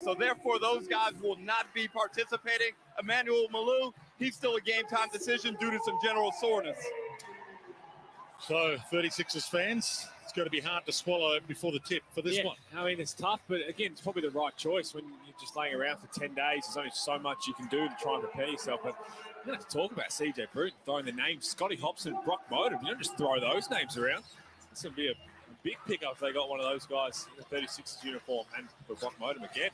So therefore, those guys will not be participating. Emmanuel Malou, he's still a game-time decision due to some general soreness. So 36ers fans, it's going to be hard to swallow before the tip for this one. I mean, it's tough, but again, it's probably the right choice when you're just laying around for 10 days. There's only so much you can do to try and prepare yourself. But you don't have to talk about CJ Bruton throwing the names Scotty Hobson, Brock Modem. You don't just throw those names around. This would be a big pickup if they got one of those guys in the 36ers uniform and for Brock Modem again.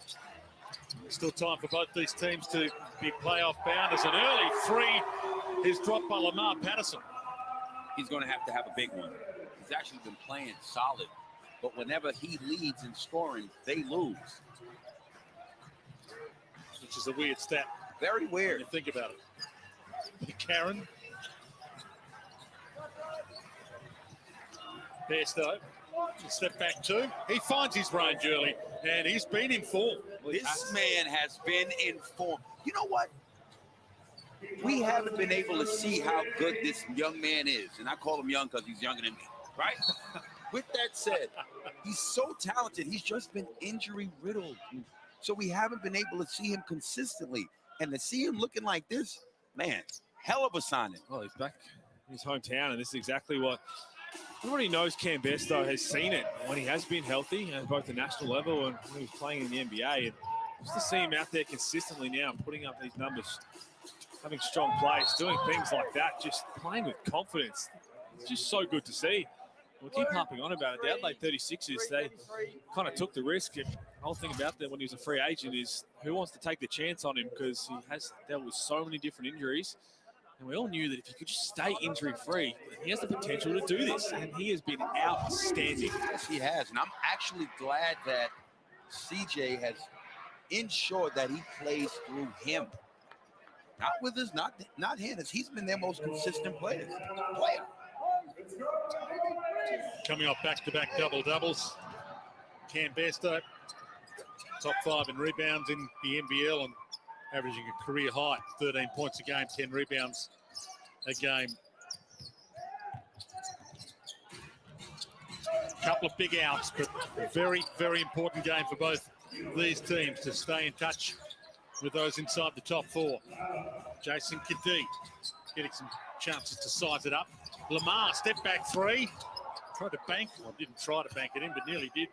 Still time for both these teams to be playoff bound as an early three is dropped by Lamar Patterson. He's going to have a big one. He's actually been playing solid, but whenever he leads in scoring, they lose. Which is a weird stat. Very weird. When you think about it. Karen. Bairstow. Step back two. He finds his range early, and he's been in form. This man has been in form. You know what? We haven't been able to see how good this young man is. And I call him young because he's younger than me, right? With that said, he's so talented. He's just been injury riddled. So we haven't been able to see him consistently. And to see him looking like this, man, hell of a signing. Well, he's back in his hometown, and this is exactly what everybody knows. Cam Bairstow has seen it when he has been healthy at both the national level and when he was playing in the NBA. And just to see him out there consistently now and putting up these numbers, having strong plays, doing things like that, just playing with confidence. It's just so good to see. We'll keep harping on about it. The Adelaide 36ers, they kind of took the risk. And the whole thing about that when he was a free agent is who wants to take the chance on him, because he has dealt with so many different injuries. And we all knew that if he could just stay injury-free, he has the potential to do this. And he has been outstanding. Yes, he has. And I'm actually glad that CJ has ensured that he plays through him. Not with us, not Hennis. He's been their most consistent player. Coming off back-to-back double-doubles. Cam Bairstow, top 5 in rebounds in the NBL and averaging a career high, 13 points a game, 10 rebounds a game. Couple of big outs, but a very, very important game for both these teams to stay in touch with those inside the top 4. Jason Kadee getting some chances to size it up. Lamar, step back 3. Tried to bank, well, didn't try to bank it in, but nearly did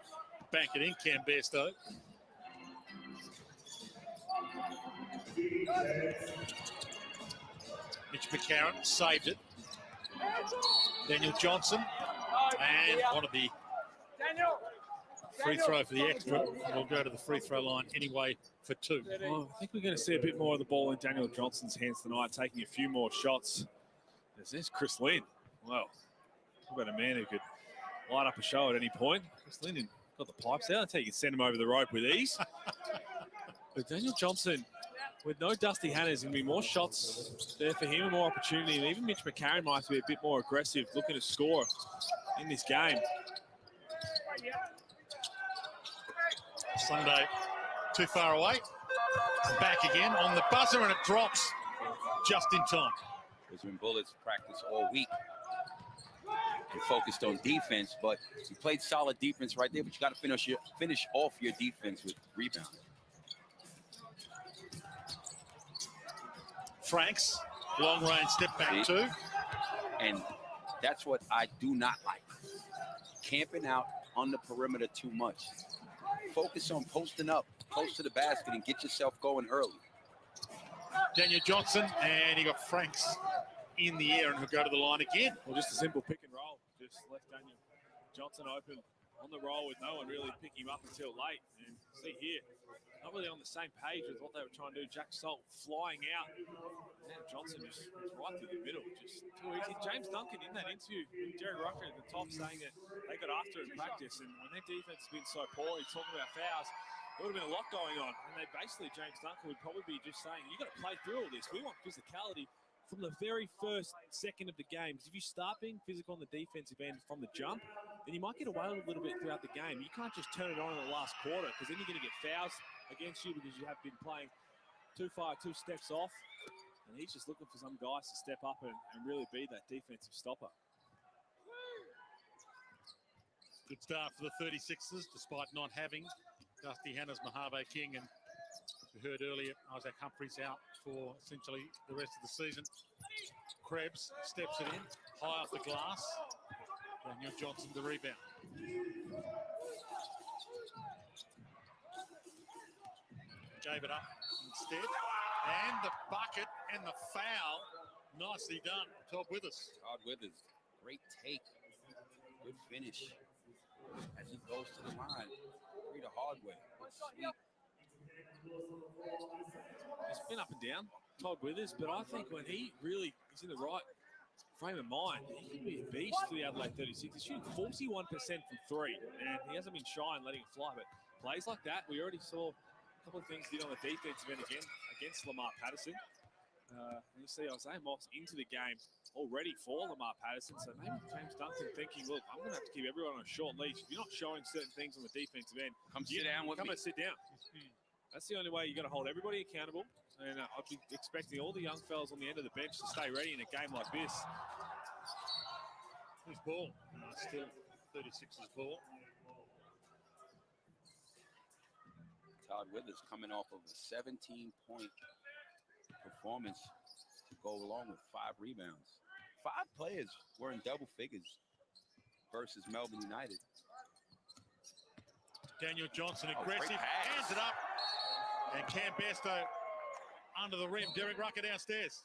bank it in, Cam Bairstow. Mitch McCarron saved it. Daniel Johnson, and one of the free throw for the extra. We'll go to the free throw line anyway for 2. Well, I think we're going to see a bit more of the ball in Daniel Johnson's hands tonight, taking a few more shots. There's Chris Lynn. Well, talk about a man who could light up a show at any point. Chris Lynn got the pipes out. I'll tell you, you can send him over the rope with ease. But Daniel Johnson, with no Dusty Hannah, there's going to be more shots there for him and more opportunity. And even Mitch McCarron might be a bit more aggressive, looking to score in this game. Sunday, too far away. Back again on the buzzer, and it drops just in time. Brisbane Bullets practice all week. They're focused on defense, but you played solid defense right there, but you got to finish off your defense with rebound. Franks, long range step back 2. And that's what I do not like. Camping out on the perimeter too much. Focus on posting up, close to the basket, and get yourself going early. Daniel Johnson, and he got Franks in the air, and he'll go to the line again. Well, just a simple pick and roll. Just left Daniel Johnson open on the roll with no one really picking him up until late. And see here, not really on the same page with what they were trying to do. Jack Salt flying out. And Johnson just right through the middle, just too easy. James Duncan in that interview with Jerry Rucker at the top saying that they got after it in practice. And when their defense has been so poor, he's talking about fouls. There would have been a lot going on. And they basically, James Duncan would probably be just saying, you got to play through all this. We want physicality from the very first second of the game. Because if you start being physical on the defensive end from the jump, then you might get away with a little bit throughout the game. You can't just turn it on in the last quarter, because then you're going to get fouls against you because you have been playing too far, 2 steps off. And he's just looking for some guys to step up and really be that defensive stopper. Good start for the 36ers, despite not having Dusty Hannah's Mojave King, and we heard earlier Isaac Humphries out for essentially the rest of the season. Krebs steps it in, high off the glass. Daniel Johnson the rebound. Gave it up instead. And the bucket and the foul. Nicely done. Todd Withers. Todd Withers, great take. Good finish. As he goes to the line. Read a hard way. Sweet. He's been up and down, Todd Withers, but I think when he really is in the right frame of mind, he can be a beast for the Adelaide 36. He's shooting 41% from three, and he hasn't been shy in letting it fly. But plays like that, we already saw a couple of things he did on the defensive end again against Lamar Patterson. You see Isaiah Moss into the game already for Lamar Patterson. So maybe James Duncan thinking, look, I'm going to have to keep everyone on a short leash. If you're not showing certain things on the defensive end, come sit down with me. Come and sit down. That's the only way you're going to hold everybody accountable. And I'd be expecting all the young fellas on the end of the bench to stay ready in a game like this. Whose ball? Still 36's ball. Todd Withers coming off of a 17-point performance to go along with 5 rebounds. 5 players were in double figures versus Melbourne United. Daniel Johnson aggressive, hands it up. And Cam Bairstow under the rim. Derek Rucker downstairs.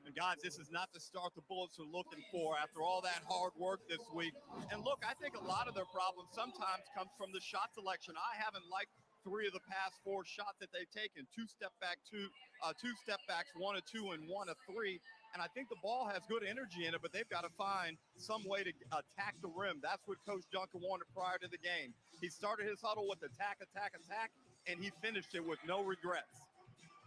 And guys, this is not the start the Bullets are looking for after all that hard work this week. And look, I think a lot of their problems sometimes comes from the shot selection. I haven't liked 3 of the past 4 shots that they've taken. 2 step backs, 1 a 2, and 1 a 3. And I think the ball has good energy in it, but they've got to find some way to attack the rim. That's what Coach Duncan wanted prior to the game. He started his huddle with attack, and he finished it with no regrets.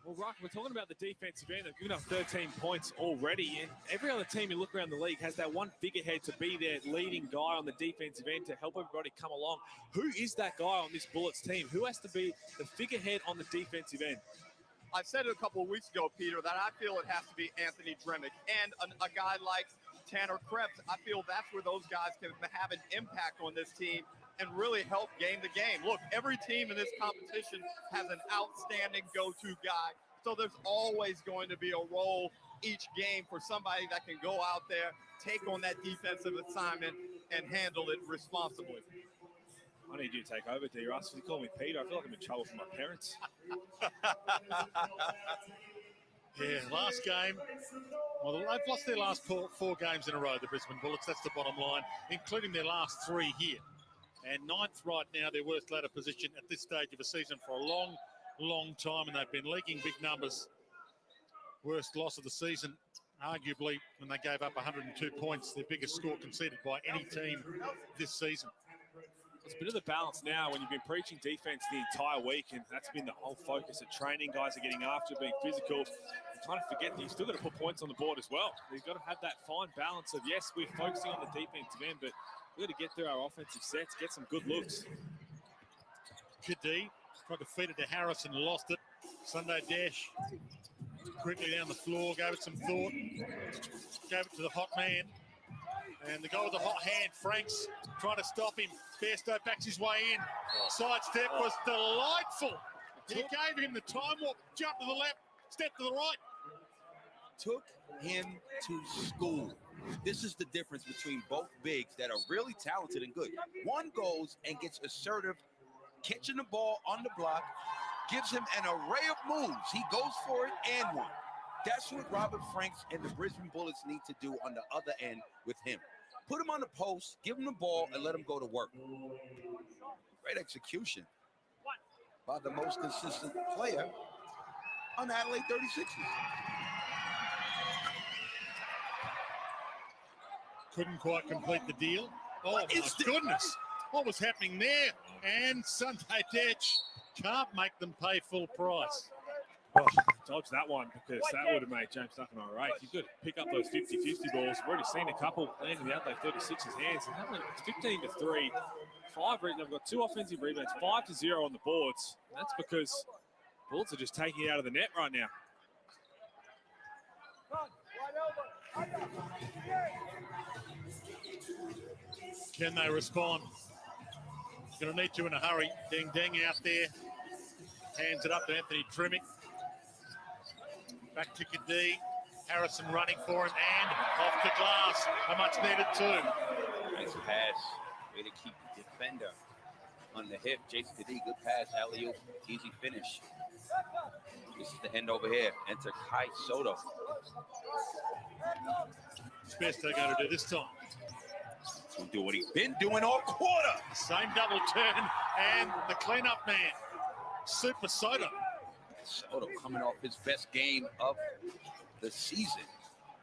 Well, Rock, we're talking about the defensive end. They've given up 13 points already, and every other team you look around the league has that one figurehead to be their leading guy on the defensive end to help everybody come along. Who is that guy on this Bullets team? Who has to be the figurehead on the defensive end? I said it a couple of weeks ago, Peter, that I feel it has to be Anthony Dremick and a guy like Tanner Krebs. I feel that's where those guys can have an impact on this team and really help game the game. Look, every team in this competition has an outstanding go-to guy. So there's always going to be a role each game for somebody that can go out there, take on that defensive assignment, and handle it responsibly. I need you to take over, D-Russ. You call me Peter. I feel like I'm in trouble from my parents. Yeah, last game. Well, they've lost their last 4 games in a row, the Brisbane Bullets. That's the bottom line, including their last 3 here. And 9th right now, their worst ladder position at this stage of the season for a long, long time, and they've been leaking big numbers. Worst loss of the season, arguably, when they gave up 102 points, their biggest score conceded by any team this season. It's a bit of the balance now when you've been preaching defense the entire week, and that's been the whole focus of training. Guys are getting after, being physical. You kind of forget that you've still got to put points on the board as well. You've got to have that fine balance of, yes, we're focusing on the defensive end, but we've got to get through our offensive sets, get some good looks. Kadee tried to feed it to Harris and lost it. Sunday Dash quickly down the floor, gave it some thought, gave it to the hot man. And the goal with the hot hand, Franks trying to stop him. Bairstow backs his way in. Sidestep was delightful. He gave him the time warp, jump to the left, step to the right. Took him to school. This is the difference between both bigs that are really talented and good. One goes and gets assertive, catching the ball on the block, gives him an array of moves. He goes for it and one. That's what Robert Franks and the Brisbane Bullets need to do on the other end with him. Put him on the post, give him the ball, and let him go to work. Great execution by the most consistent player on the Adelaide 36ers. Couldn't quite complete the deal. Oh, my goodness. What was happening there? And Sunday Dash can't make them pay full price. Oh, dodge that one, because that would have made James Duncan all right. You've got to pick up those 50-50 balls. We've already seen a couple land in the Adelaide 36's hands. It's 15-3. 5. They've got 2 offensive rebounds, 5-0 on the boards. And that's because Bullets are just taking it out of the net right now. Can they respond? Going to need to in a hurry. Ding Ding out there. Hands it up to Anthony Trimmick. Back to Kadee. Harrison running for him and off the glass. A much needed too. Nice pass. Way to keep the defender on the hip. Jason Kadee, good pass. Alley-oop, easy finish. This is the end over here. Enter Kai Soto. It's best they're going to do this time. He'll do what he's been doing all quarter. Same double turn and the cleanup man, Super Soto. Soto coming off his best game of the season.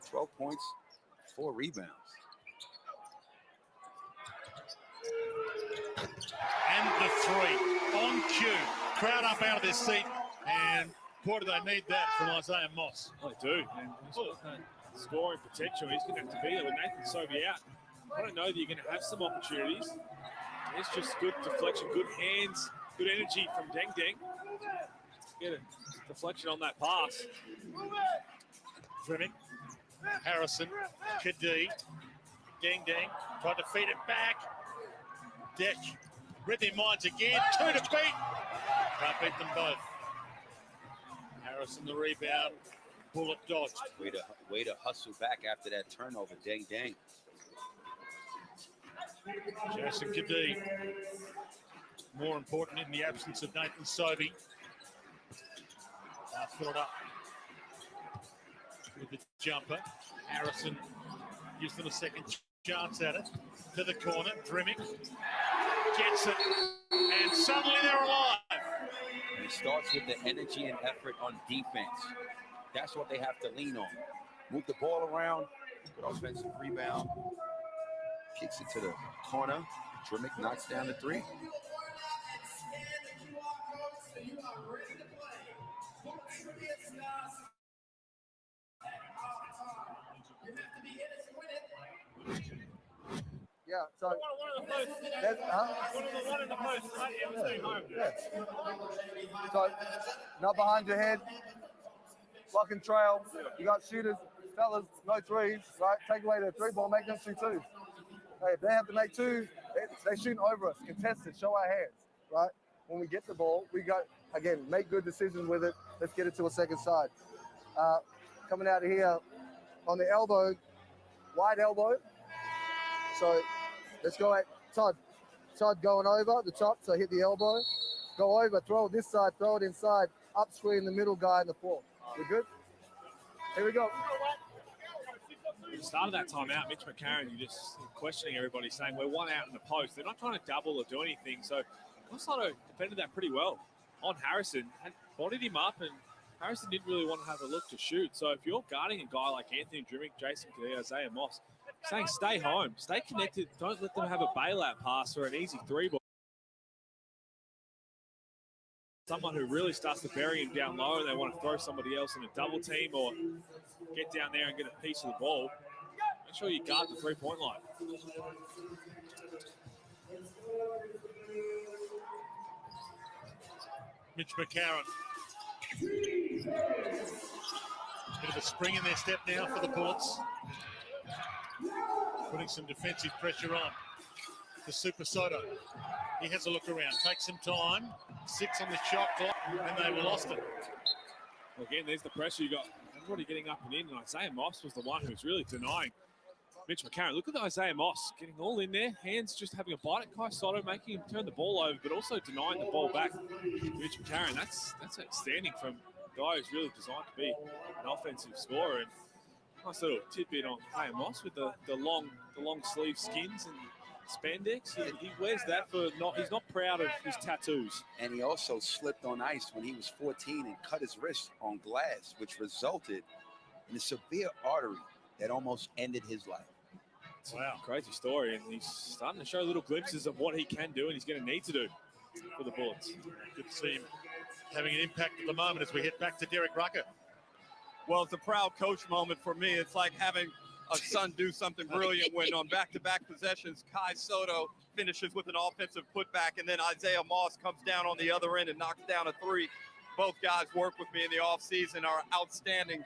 12 points, 4 rebounds. And the 3 on cue. Crowd up out of their seat. And boy, do they need that from Isaiah Moss. They do. And he's got that scoring potential. He's going to have to be there with Nathan Sobey out. I don't know that you're going to have some opportunities. It's just good deflection, good hands, good energy from Deng Deng. Get a deflection on that pass. Trimmick, Harrison, Kadee, Deng Deng, tried to feed it back. Deck, read their minds again, 2 to beat. Can't beat them both. Harrison the rebound, bullet dodged. Way to hustle back after that turnover, Deng Deng. Jason Kadee, more important in the absence of Nathan Sobey. Now filled up with the jumper. Harrison gives them a second chance at it. To the corner, Trimmick gets it, and suddenly they're alive. And it starts with the energy and effort on defense. That's what they have to lean on. Move the ball around, good offensive rebound. Kicks it to the corner. Trimmick knocks down the 3. Yeah, so One of the posts. One in the post. Right? Yeah, staying home. yeah. So not behind your head, block and trail. You got shooters, fellas, no threes, right? Take away their 3 ball, make them shoot 2. Hey, if they have to make 2, they shooting over us, contested, show our hands, right? When we get the ball, we got, again, make good decisions with it. Let's get it to a second side. Coming out of here on the elbow, wide elbow. So let's go at Todd. Todd going over the top, so hit the elbow. Go over, throw it this side, throw it inside, up screen the middle guy in the floor. We good? Here we go. At the start of that timeout, Mitch McCarron, you're just questioning everybody, saying we're 1 out in the post. They're not trying to double or do anything. So Costello defended that pretty well on Harrison, had bodied him up, and Harrison didn't really want to have a look to shoot. So if you're guarding a guy like Anthony Drimmick, Jason Kadee, Isaiah Moss, saying stay home, stay connected, don't let them have a bailout pass or an easy 3-ball. Someone who really starts to bury him down low and they want to throw somebody else in a double team or get down there and get a piece of the ball, make sure you guard the 3-point line. Mitch McCarron. Bit of a spring in their step now for the Bullets. Putting some defensive pressure on to Super Soto. He has a look around, takes some time, 6 on the shot clock, and they lost it. Again, there's the pressure. You got everybody getting up and in, and Isaiah Moss was the one who was really denying Mitch McCarron. Look at the Isaiah Moss getting all in there, hands just having a bite at Kai Soto, making him turn the ball over, but also denying the ball back to Mitch McCarron. That's outstanding from a guy who's really designed to be an offensive scorer. And nice little tidbit on Isaiah Moss with the long sleeve skins and spandex. He wears that for he's not proud of his tattoos. And he also slipped on ice when he was 14 and cut his wrist on glass, which resulted in a severe artery that almost ended his life. Wow, crazy story. And he's starting to show little glimpses of what he can do and he's going to need to do for the Bullets. Good to see him having an impact at the moment as we head back to Derek Rucker. Well, it's a proud coach moment for me. It's like having a son do something brilliant when on back-to-back possessions, Kai Soto finishes with an offensive putback, and then Isaiah Moss comes down on the other end and knocks down a 3. Both guys work with me in the offseason, are outstanding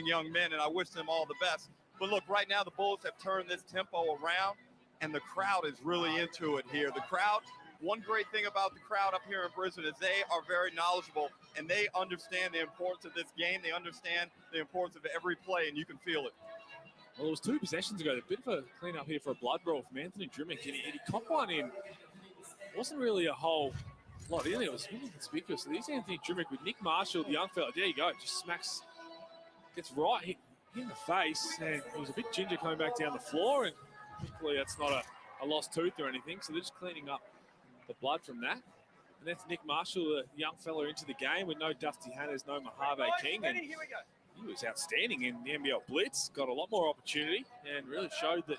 young men, and I wish them all the best. But look, right now the Bulls have turned this tempo around, and the crowd is really into it here. The crowd one great thing about the crowd up here in Brisbane is they are very knowledgeable and they understand the importance of this game. They understand the importance of every play, and you can feel it. Well, it was 2 possessions ago. A bit of a clean up here for a blood brawl from Anthony Drimmick, and he copped one in. It wasn't really a whole lot in it. It was really conspicuous. So there's Anthony Drimmick with Nick Marshall, the young fella. There you go. Just smacks, gets right hit in the face, and he was a bit ginger coming back down the floor, and hopefully that's not a lost tooth or anything. So they're just cleaning up the blood from that. And that's Nick Marshall, the young fella, into the game with no Dusty Hannahs, no Mojave King. And he was outstanding in the NBL Blitz, got a lot more opportunity and really showed that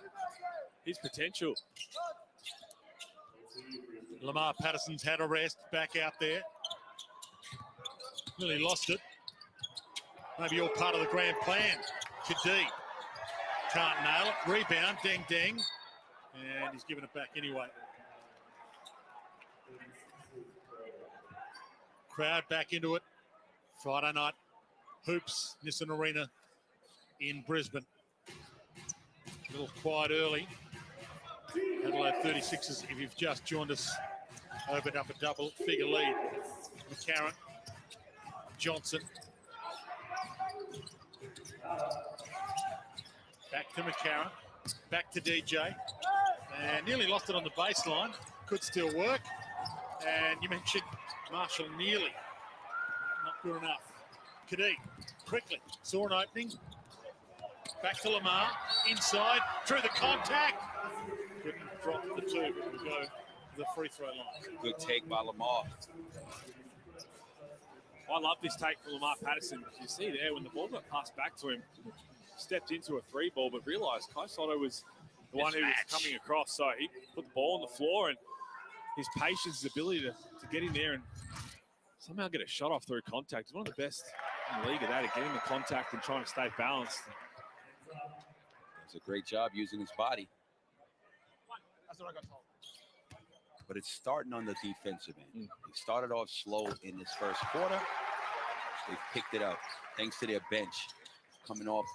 his potential. Lamar Patterson's had a rest, back out there. Really lost it. Maybe all part of the grand plan. Kadee can't nail it. Rebound, ding, ding. And he's given it back anyway. Crowd back into it. Friday night hoops, Nissan Arena in Brisbane. A little quiet early. Adelaide 36ers, if you've just joined us, opened up a double-figure lead. McCarron, Johnson. Back to McCarron, back to DJ. And nearly lost it on the baseline. Could still work. And you mentioned Marshall nearly. Not good enough. Kadee, quickly, saw an opening. Back to Lamar, inside, through the contact. Couldn't drop the 2, but we'll go to the free throw line. Good take by Lamar. I love this take from Lamar Patterson. You see there, when the ball got passed back to him, stepped into a 3 ball, but realised Kai Soto was the one who was coming across. So he put the ball on the floor, and his patience, his ability to get in there and somehow get a shot off through contact is one of the best in the league at that, at getting the contact and trying to stay balanced. It's a great job using his body. That's what I got told. But it's starting on the defensive end. They started off slow in this first quarter. They've picked it up thanks to their bench coming off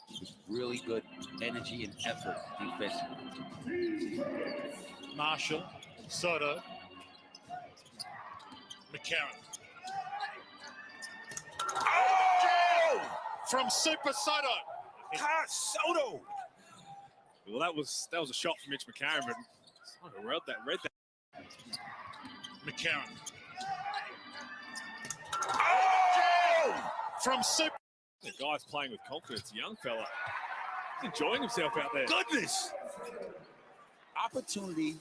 with really good energy and effort defensively. Marshall, Soto, McCarron. Oh! From Super Soto. Soto. Well, that was a shot from Mitch McCarron, but Soto read that. McCarron. Oh! From Super. The guy's playing with confidence, a young fella. He's enjoying himself out there. Goodness. Opportunity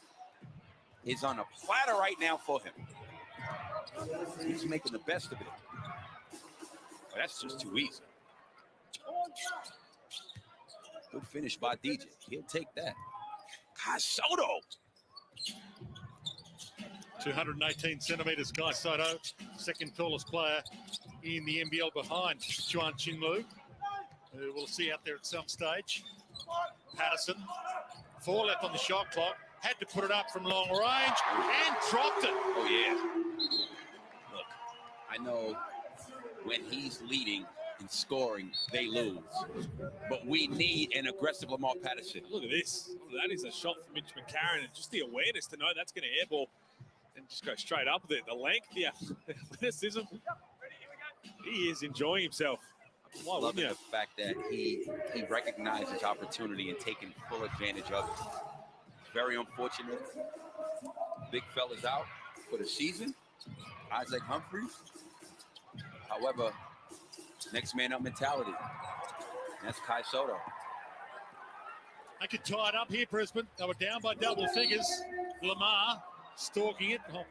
is on a platter right now for him. He's making the best of it. But that's just too easy. Good finish by DJ. He'll take that. Kai Soto. 218 centimeters, Kai Soto, second tallest player in the NBL behind Juan Chinlu, who we'll see out there at some stage. Patterson, 4 left on the shot clock, had to put it up from long range and dropped it. Oh, yeah. Look, I know when he's leading and scoring, they lose. But we need an aggressive Lamar Patterson. Look at this. That is a shot from Mitch McCarron, and just the awareness to know that's going to airball and just go straight up with it. The length, the athleticism. He is enjoying himself. Why Loving wouldn't the fact that he recognized his opportunity and taking full advantage of it. Very unfortunate. Big fella's out for the season. Isaac Humphries. However, next man up mentality. That's Kai Soto. They could tie it up here, Brisbane. They were down by double figures. Lamar stalking it. Oh.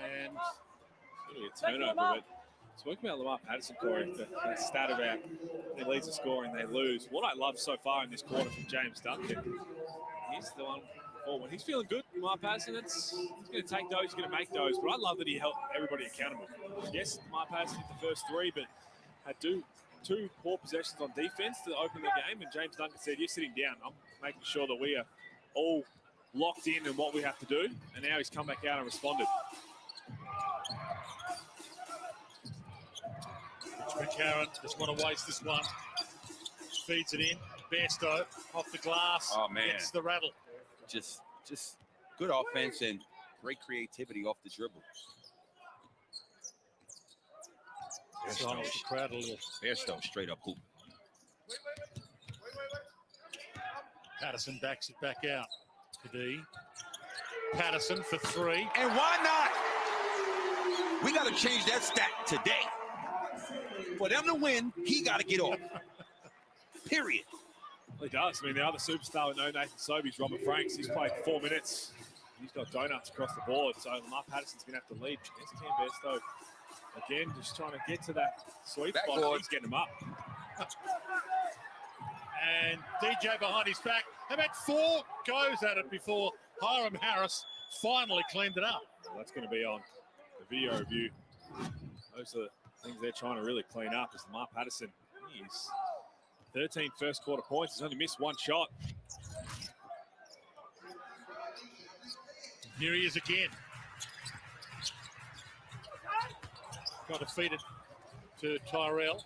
And really a turnover, but talking about Lamar Patterson, Corey, the stat about he leads the scoring, they lose. What I love so far in this quarter from James Duncan, he's the one forward. He's feeling good, Lamar Patterson. He's going to take those, he's going to make those, but I love that he held everybody accountable. Yes, Lamar Patterson hit the first 3, but had two poor possessions on defense to open the game, and James Duncan said, you're sitting down. I'm making sure that we are all locked in what we have to do, and now he's come back out and responded. McCarron doesn't want to waste this one. Feeds it in. Bairstow off the glass. Oh, man. Gets the rattle. Just Good offense and great creativity off the dribble. Silence the crowd a little. Bairstow straight up hoop. Patterson backs it back out. Kadee. Patterson for 3. And why not? We got to change that stat today. For them to win, he got to get off. Period. He does. I mean, the other superstar with no Nathan Sobey's Robert Franks. He's played 4 minutes. He's got donuts across the board. So Lamar Patterson's going to have to lead. There's Cam Bairstow. Again, just trying to get to that sweet spot. Backboard. He's getting him up. And DJ behind his back. How about 4 goes at it before Hiram Harris finally cleaned it up? Well, that's going to be on the video review. Those are the things they're trying to really clean up. Is Lamar Patterson. He's 13 first quarter points. He's only missed 1 shot. Here he is again. Got to feed it to Tyrell.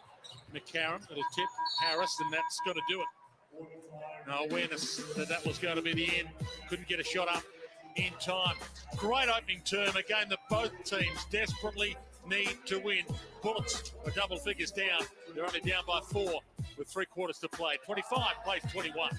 McCarron at a tip. Harris, and that's got to do it. No awareness that that was going to be the end. Couldn't get a shot up in time. Great opening term, a game that both teams desperately need to win. Bullets are double figures down. They're only down by 4 with 3 quarters to play. 25 plays 21.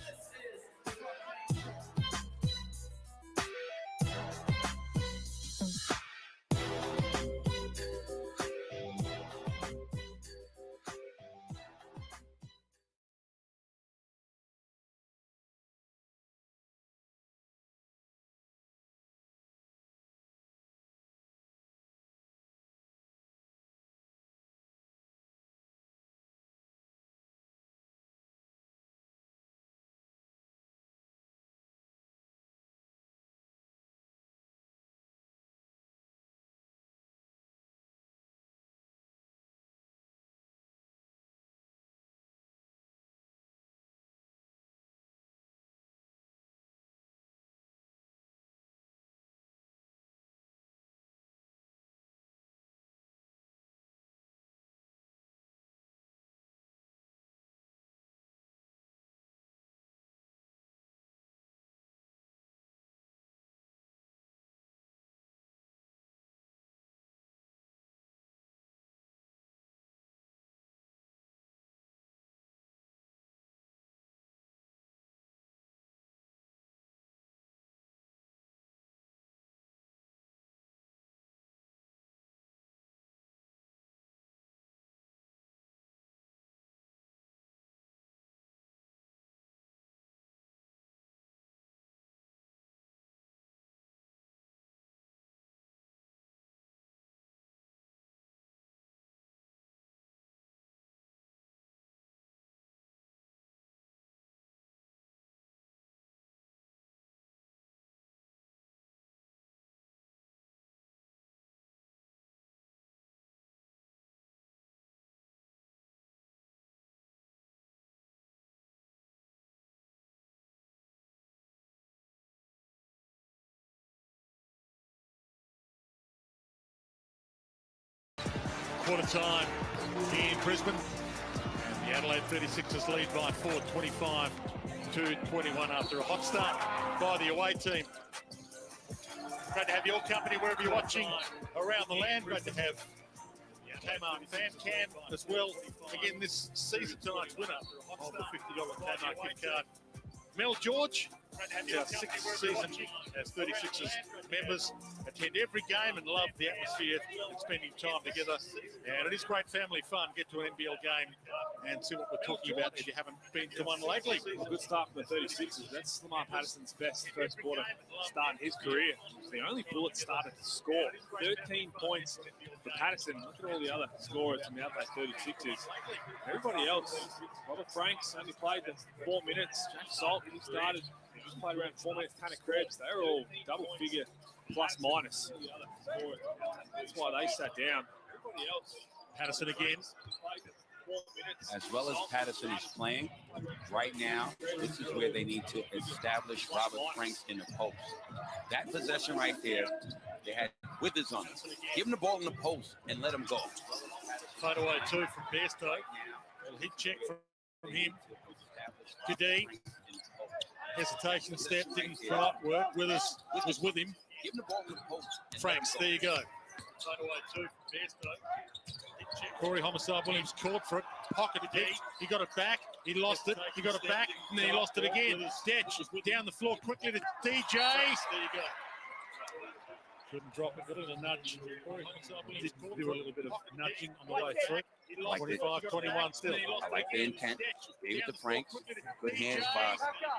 Quarter time in Brisbane. And the Adelaide 36ers lead by 4, 25-21 after a hot start by the away team. Great to have your company wherever you're watching around the land. Great to have Kmart Fan Cam as well. Again, this season tonight's winner of the $50 Kmart gift card. Mel George, our 6th season as 36ers members, attend every game and love the atmosphere and spending time together. And it is great family fun. Get to an NBL game and see what we're talking about if you haven't been to one lately. Good start from the 36ers. That's Lamar Patterson's best first quarter start in his career. He's the only bullet starter to score. 13 points for Patterson. Look at all the other scorers from the Adelaide 36ers. Everybody else, Robert Franks only played the 4 minutes. Jack Salt, he started. Just played around 4 minutes. Tanner Krebs, they were all double figure plus minus. That's why they sat down. Everybody else. Patterson again. As well as Patterson is playing, right now, this is where they need to establish Robert Franks in the post. That possession right there, they had Withers on it. Give him the ball in the post and let him go. Fight away too from Bairstow. A hit check from him. Kadee. hesitation step, didn't quite work. Withers was with him. Give him the ball to the post. Franks, there you go. Corey Homicide Williams caught for it, pocketed it, he got it back, he lost it, he got it back, and then he lost it again. Detch down the floor quickly to DJ. There you go. Couldn't drop it, a little nudge. Corey Homicide Williams did do a little bit of nudging on the way through. 25-21 still. I like the intent. Gave it to Franks. Good hands by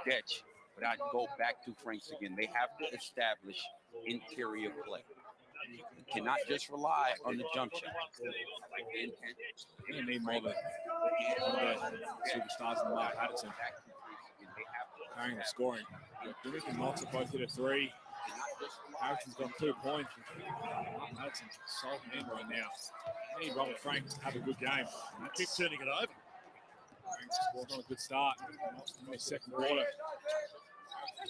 Detch. But I'd go back to Franks again. They have to establish interior play. You cannot just rely on the jump shot. They need more of the superstars in Mark Patterson carrying the scoring. Dimmick and Knox have both hit a 3. Harrison's got 2 points. Mark Patterson solid in right now. They need Robert Frank to have a good game. Keep turning it over. Frank's scored on a good start in the second quarter.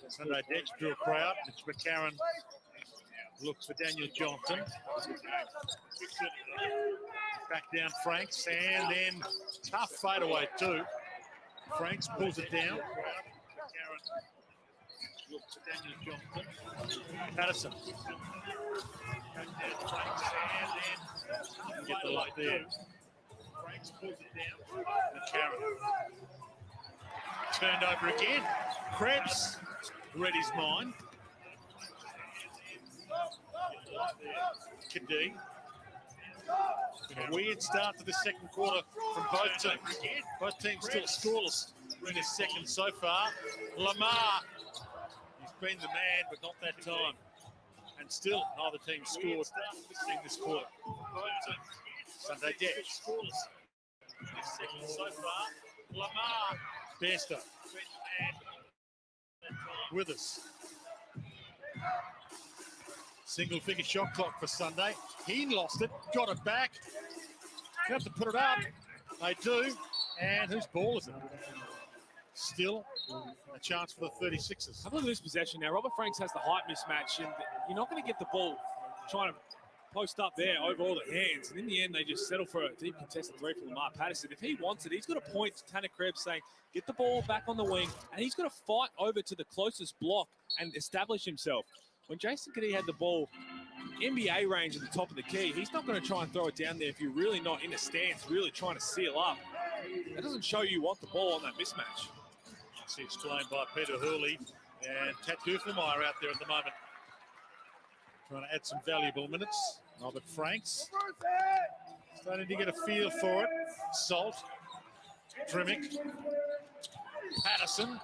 Sunday Detch drew a crowd. It's McCarron. Looks for Daniel Johnson. Back down Franks, and then tough fadeaway too. Franks pulls it down. Looks for Daniel Johnson. Patterson. Back down Franks, and then get the luck there. Franks pulls it down. McCarron. Turned over again. Krebs read his mind. Kadee. A weird start to the second quarter from both teams. Both teams still scoreless in this second so far. Lamar, he's been the man, but not that time. And still, neither team scored in this quarter. Sunday Detch scoreless in this second so far. Lamar, Bester, Withers. Single figure shot clock for Sunday. He lost it, got it back. You have to put it up. They do. And whose ball is it? Still a chance for the 36ers. Have a look at this possession now. Robert Franks has the height mismatch, and you're not going to get the ball trying to post up there over all the hands. And in the end, they just settle for a deep contested 3 from Lamar Patterson. If he wants it, he's got to point to Tanner Krebs saying, get the ball back on the wing, and he's got to fight over to the closest block and establish himself. When Jason Kadee had the ball NBA range at the top of the key, he's not going to try and throw it down there if you're really not in a stance, really trying to seal up. That doesn't show you want the ball on that mismatch. It's explained by Peter Hurley and Tat Duffelmeyer out there at the moment. Trying to add some valuable minutes. Robert Franks starting to get a feel for it. Salt, Trimmick, Patterson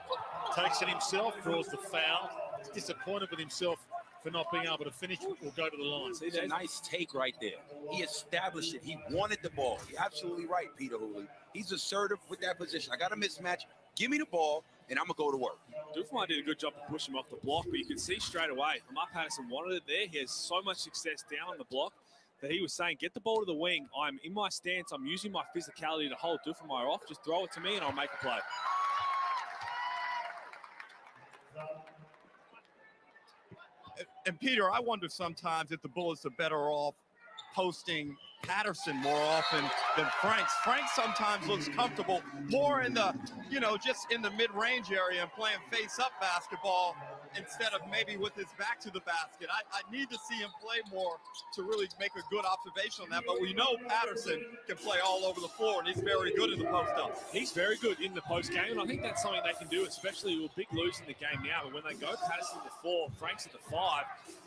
takes it himself, draws the foul. He's disappointed with himself for not being able to finish or go to the line. It's a nice take right there. He established it. He wanted the ball. You're absolutely right, Peter Hooley. He's assertive with that position. I got a mismatch. Give me the ball, and I'm going to go to work. Duffelmeyer did a good job to push him off the block, but you can see straight away, Lamar Patterson wanted it there. He has so much success down on the block that he was saying, get the ball to the wing. I'm in my stance. I'm using my physicality to hold Duffelmeyer off. Just throw it to me, and I'll make a play. And Peter, I wonder sometimes if the Bullets are better off posting Patterson more often than Franks. Franks sometimes looks comfortable more in the, just in the mid-range area and playing face-up basketball instead of maybe with his back to the basket. I need to see him play more to really make a good observation on that. But we know Patterson can play all over the floor, and he's very good in the post-up. He's very good in the post game, and I think that's something they can do, especially with Big losing the game now. But when they go Patterson at the 4, Franks at the 5,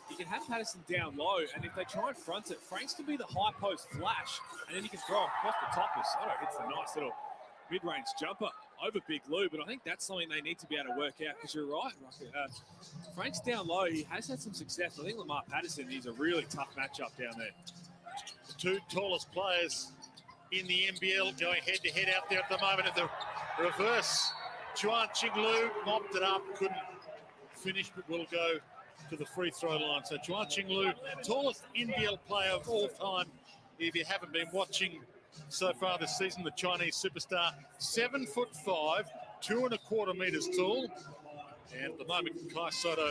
you can have Patterson down low, and if they try and front it, Franks can be the high post flash, and then you can throw across the top. Soto hits the nice little mid-range jumper over Big Lou, but I think that's something they need to be able to work out, because you're right, Frank's down low. He has had some success. I think Lamar Patterson is a really tough matchup down there. The two tallest players in the NBL going head-to-head out there at the moment in the reverse. Chuan Ching-Lu mopped it up, couldn't finish, but will go to the free throw line. So Chuan Ching-Lu, tallest NBL player of all time. If you haven't been watching so far this season, the Chinese superstar, 7'5", 2¼ meters tall. And at the moment, Kai Soto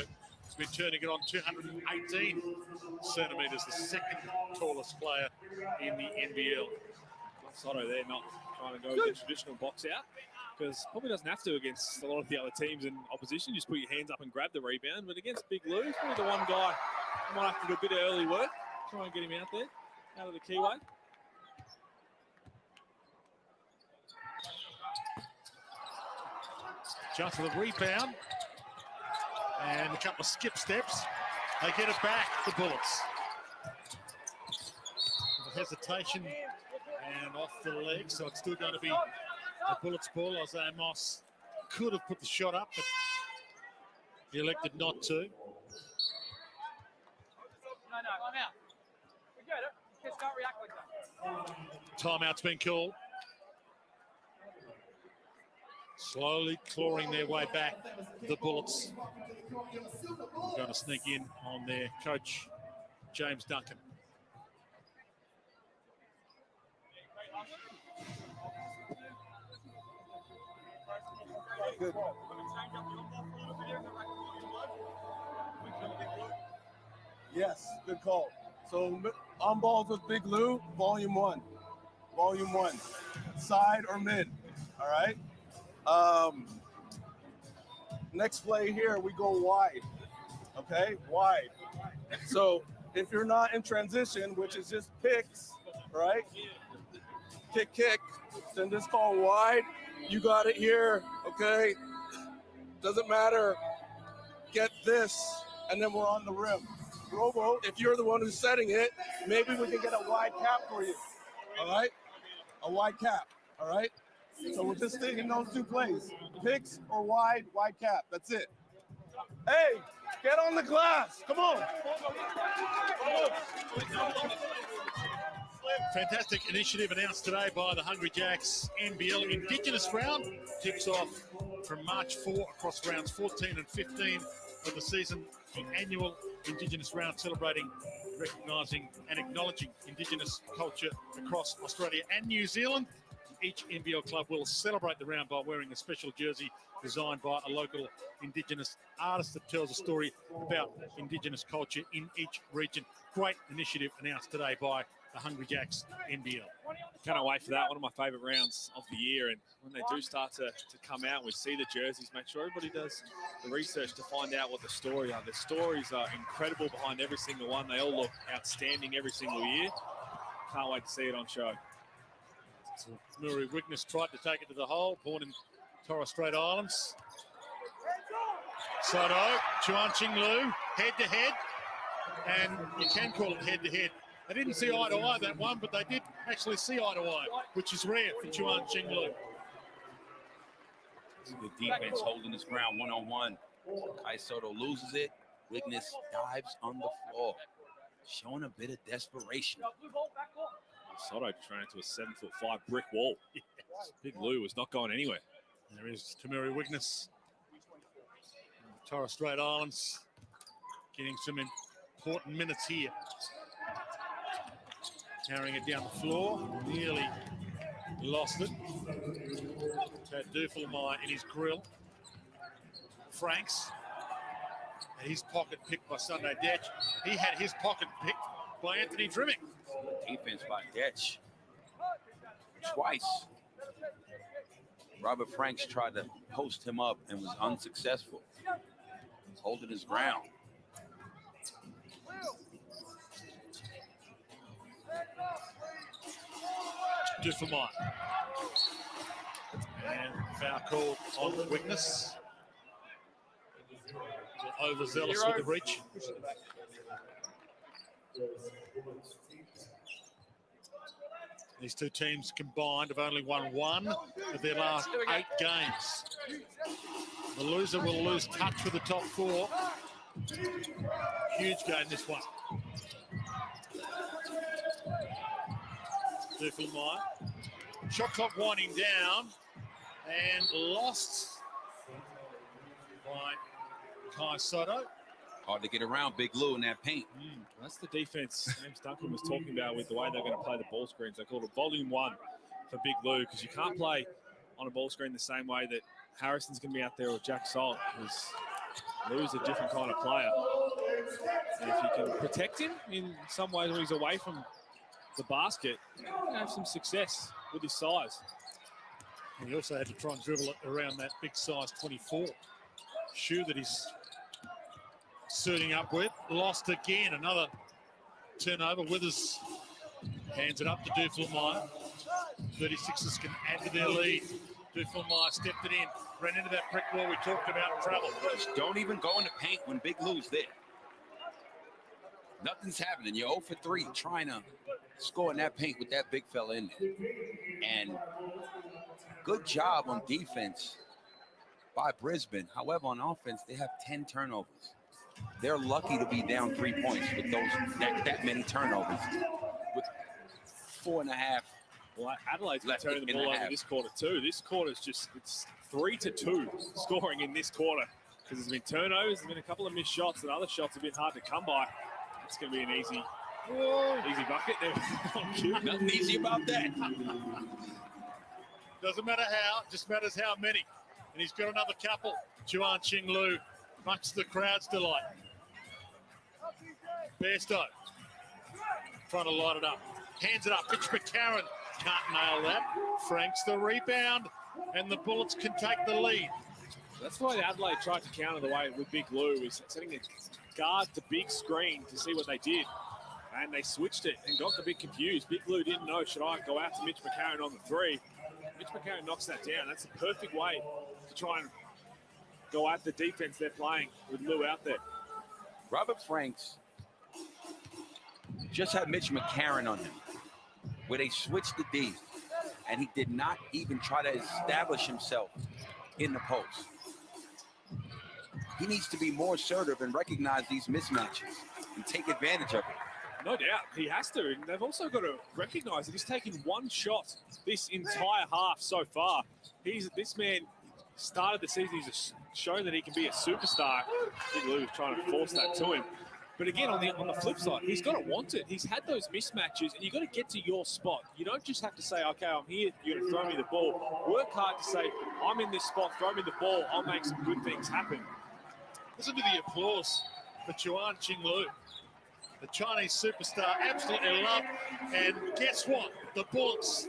has been turning it on 218 centimeters, the second tallest player in the NBL. Soto there not trying to go with the traditional box out. because probably doesn't have to against a lot of the other teams in opposition. Just put your hands up and grab the rebound. But against Big Lou, he's probably the one guy who might have to do a bit of early work, try and get him out there, out of the keyway. Just for the rebound. And a couple of skip steps. They get it back, the Bullets. The hesitation and off the leg, so it's still going to be a Bullets ball. Isaiah Moss could have put the shot up, but he elected not to. Timeout's been called. Slowly clawing their way back, the Bullets. Going to sneak in on their coach, James Duncan. Good. Yes, good call. So on balls with Big Lou, volume 1. Volume 1. Side or mid. All right. Next play here, we go wide. Okay, wide. So if you're not in transition, which is just picks, right? Kick, then this call wide. You got it here, okay? Doesn't matter. Get this, and then we're on the rim. Robo, if you're the one who's setting it, maybe we can get a wide cap for you, all right? A wide cap, all right? So we're just thinking those two plays. Picks or wide cap. That's it. Hey, get on the glass. Come on. Fantastic initiative announced today by the Hungry Jacks NBL Indigenous Round. Kicks off from March 4 across rounds 14 and 15 of the season. The annual Indigenous Round celebrating, recognising and acknowledging Indigenous culture across Australia and New Zealand. Each NBL club will celebrate the round by wearing a special jersey designed by a local Indigenous artist that tells a story about Indigenous culture in each region. Great initiative announced today by the Hungry Jacks NBL. Can't wait for that. One of my favourite rounds of the year. And when they do start to come out, we see the jerseys, make sure everybody does the research to find out what the story are. The stories are incredible behind every single one. They all look outstanding every single year. Can't wait to see it on show. Murray Wigness tried to take it to the hole, born in Torres Strait Islands. Soto, Chuan Ching Lu, head-to-head. And you can call it head-to-head. They didn't see eye to eye that one, but they did actually see eye to eye, which is rare for Chuan Ching Lu. Good defense holding his ground one-on-one. Kai Soto loses it. Wigness dives on the floor, showing a bit of desperation. Soto just ran into a 7'5" brick wall. Yes. Big Lou was not going anywhere. There is Tamuri Wigness. Torres Strait Islands getting some important minutes here. Carrying it down the floor, nearly lost it. Tad Duffelmeyer in his grill. Franks had his pocket picked by Sunday Detch. He had his pocket picked by Anthony Drimming. Defense by Detch. Twice. Robert Franks tried to post him up and was unsuccessful. He's holding his ground. Duffelmeyer. And foul called on Wigness. Overzealous with the reach. These two teams combined have only won one of their last 8 games. The loser will lose touch with the top 4. Huge game, this one. Duffelmeyer. Shot clock winding down and lost by Kai Soto. Hard to get around Big Lou in that paint. That's the defense James Duncan was talking about with the way they're going to play the ball screens. They call it volume 1 for Big Lou because you can't play on a ball screen the same way that Harrison's going to be out there or Jack Salt, because Lou's a different kind of player. And if you can protect him in some ways when he's away from the basket, you can have some success with his size. And he also had to try and dribble it around that big size 24 shoe that he's suiting up with. Lost again, another turnover. Withers hands it up to Duffelmeyer. 36ers can add to their lead. Duffelmeyer stepped it in, ran into that brick wall we talked about, travel. Just don't even go in the paint when Big Lou's there. Nothing's happening. You're 0 for 3 trying to score in that paint with that big fella in there. And good job on defense by Brisbane. However, on offense, they have 10 turnovers. They're lucky to be down 3 points with that many turnovers. With 4.5. Well, Adelaide's left turning the ball over this quarter too. This quarter's just, it's 3-2 scoring in this quarter because there's been turnovers, there's been a couple of missed shots, and other shots have been hard to come by. It's going to be an easy bucket there. Nothing easy about that. Doesn't matter how, just matters how many. And he's got another couple. Chuan Ching Lu, much to the crowd's delight. Bairstow trying to light it up. Hands it up. Mitch McCarron can't nail that. Franks the rebound, and the Bullets can take the lead. That's why Adelaide tried to counter the way with Big Lou, is setting a guard to big screen to see what they did. And they switched it and got the bit confused. Big Lou didn't know, should I go out to Mitch McCarron on the 3? Mitch McCarron knocks that down. That's the perfect way to try and go at the defense they're playing with Lou out there. Robert Franks just had Mitch McCarron on him, where they switched the D, and he did not even try to establish himself in the post. He needs to be more assertive and recognize these mismatches and take advantage of it. No doubt, he has to. And they've also got to recognize that he's taken one shot this entire half so far. This man started the season, he's shown that he can be a superstar. Big Lou was trying to force that to him. But again, on the flip side, he's got to want it. He's had those mismatches, and you've got to get to your spot. You don't just have to say, okay, I'm here, you're going to throw me the ball. Work hard to say, I'm in this spot, throw me the ball, I'll make some good things happen. Listen to the applause for Chuan Ching Lu, the Chinese superstar, absolutely loved. And guess what? The Bullets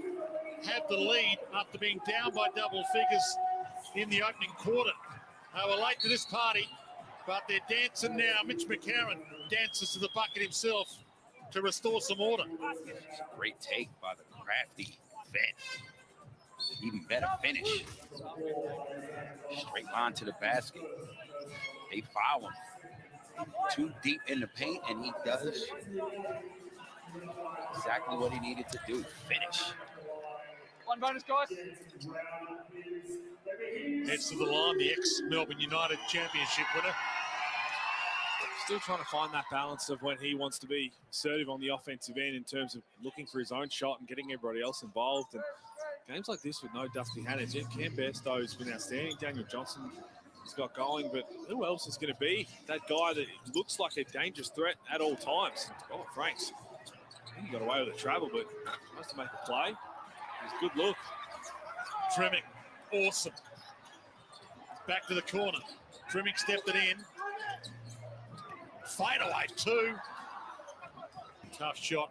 have the lead after being down by double figures in the opening quarter. They were late to this party, but they're dancing now. Mitch McCarron dances to the bucket himself to restore some order. It's a great take by the crafty vet. Even better finish. Straight line to the basket. They foul him. Too deep in the paint, and he does exactly what he needed to do. Finish. One bonus, guys. Heads to the line, the ex-Melbourne United championship winner. Still trying to find that balance of when he wants to be assertive on the offensive end in terms of looking for his own shot and getting everybody else involved. And games like this with no Dusty Hannah, Cam Bairstow's been outstanding. Daniel Johnson has got going, but who else is going to be that guy that looks like a dangerous threat at all times? Oh, Franks. I think he got away with the travel, but tries to make a play. It's a good look. Tremmick, awesome. Back to the corner. Tremmick stepped it in. Fade away, 2. Tough shot.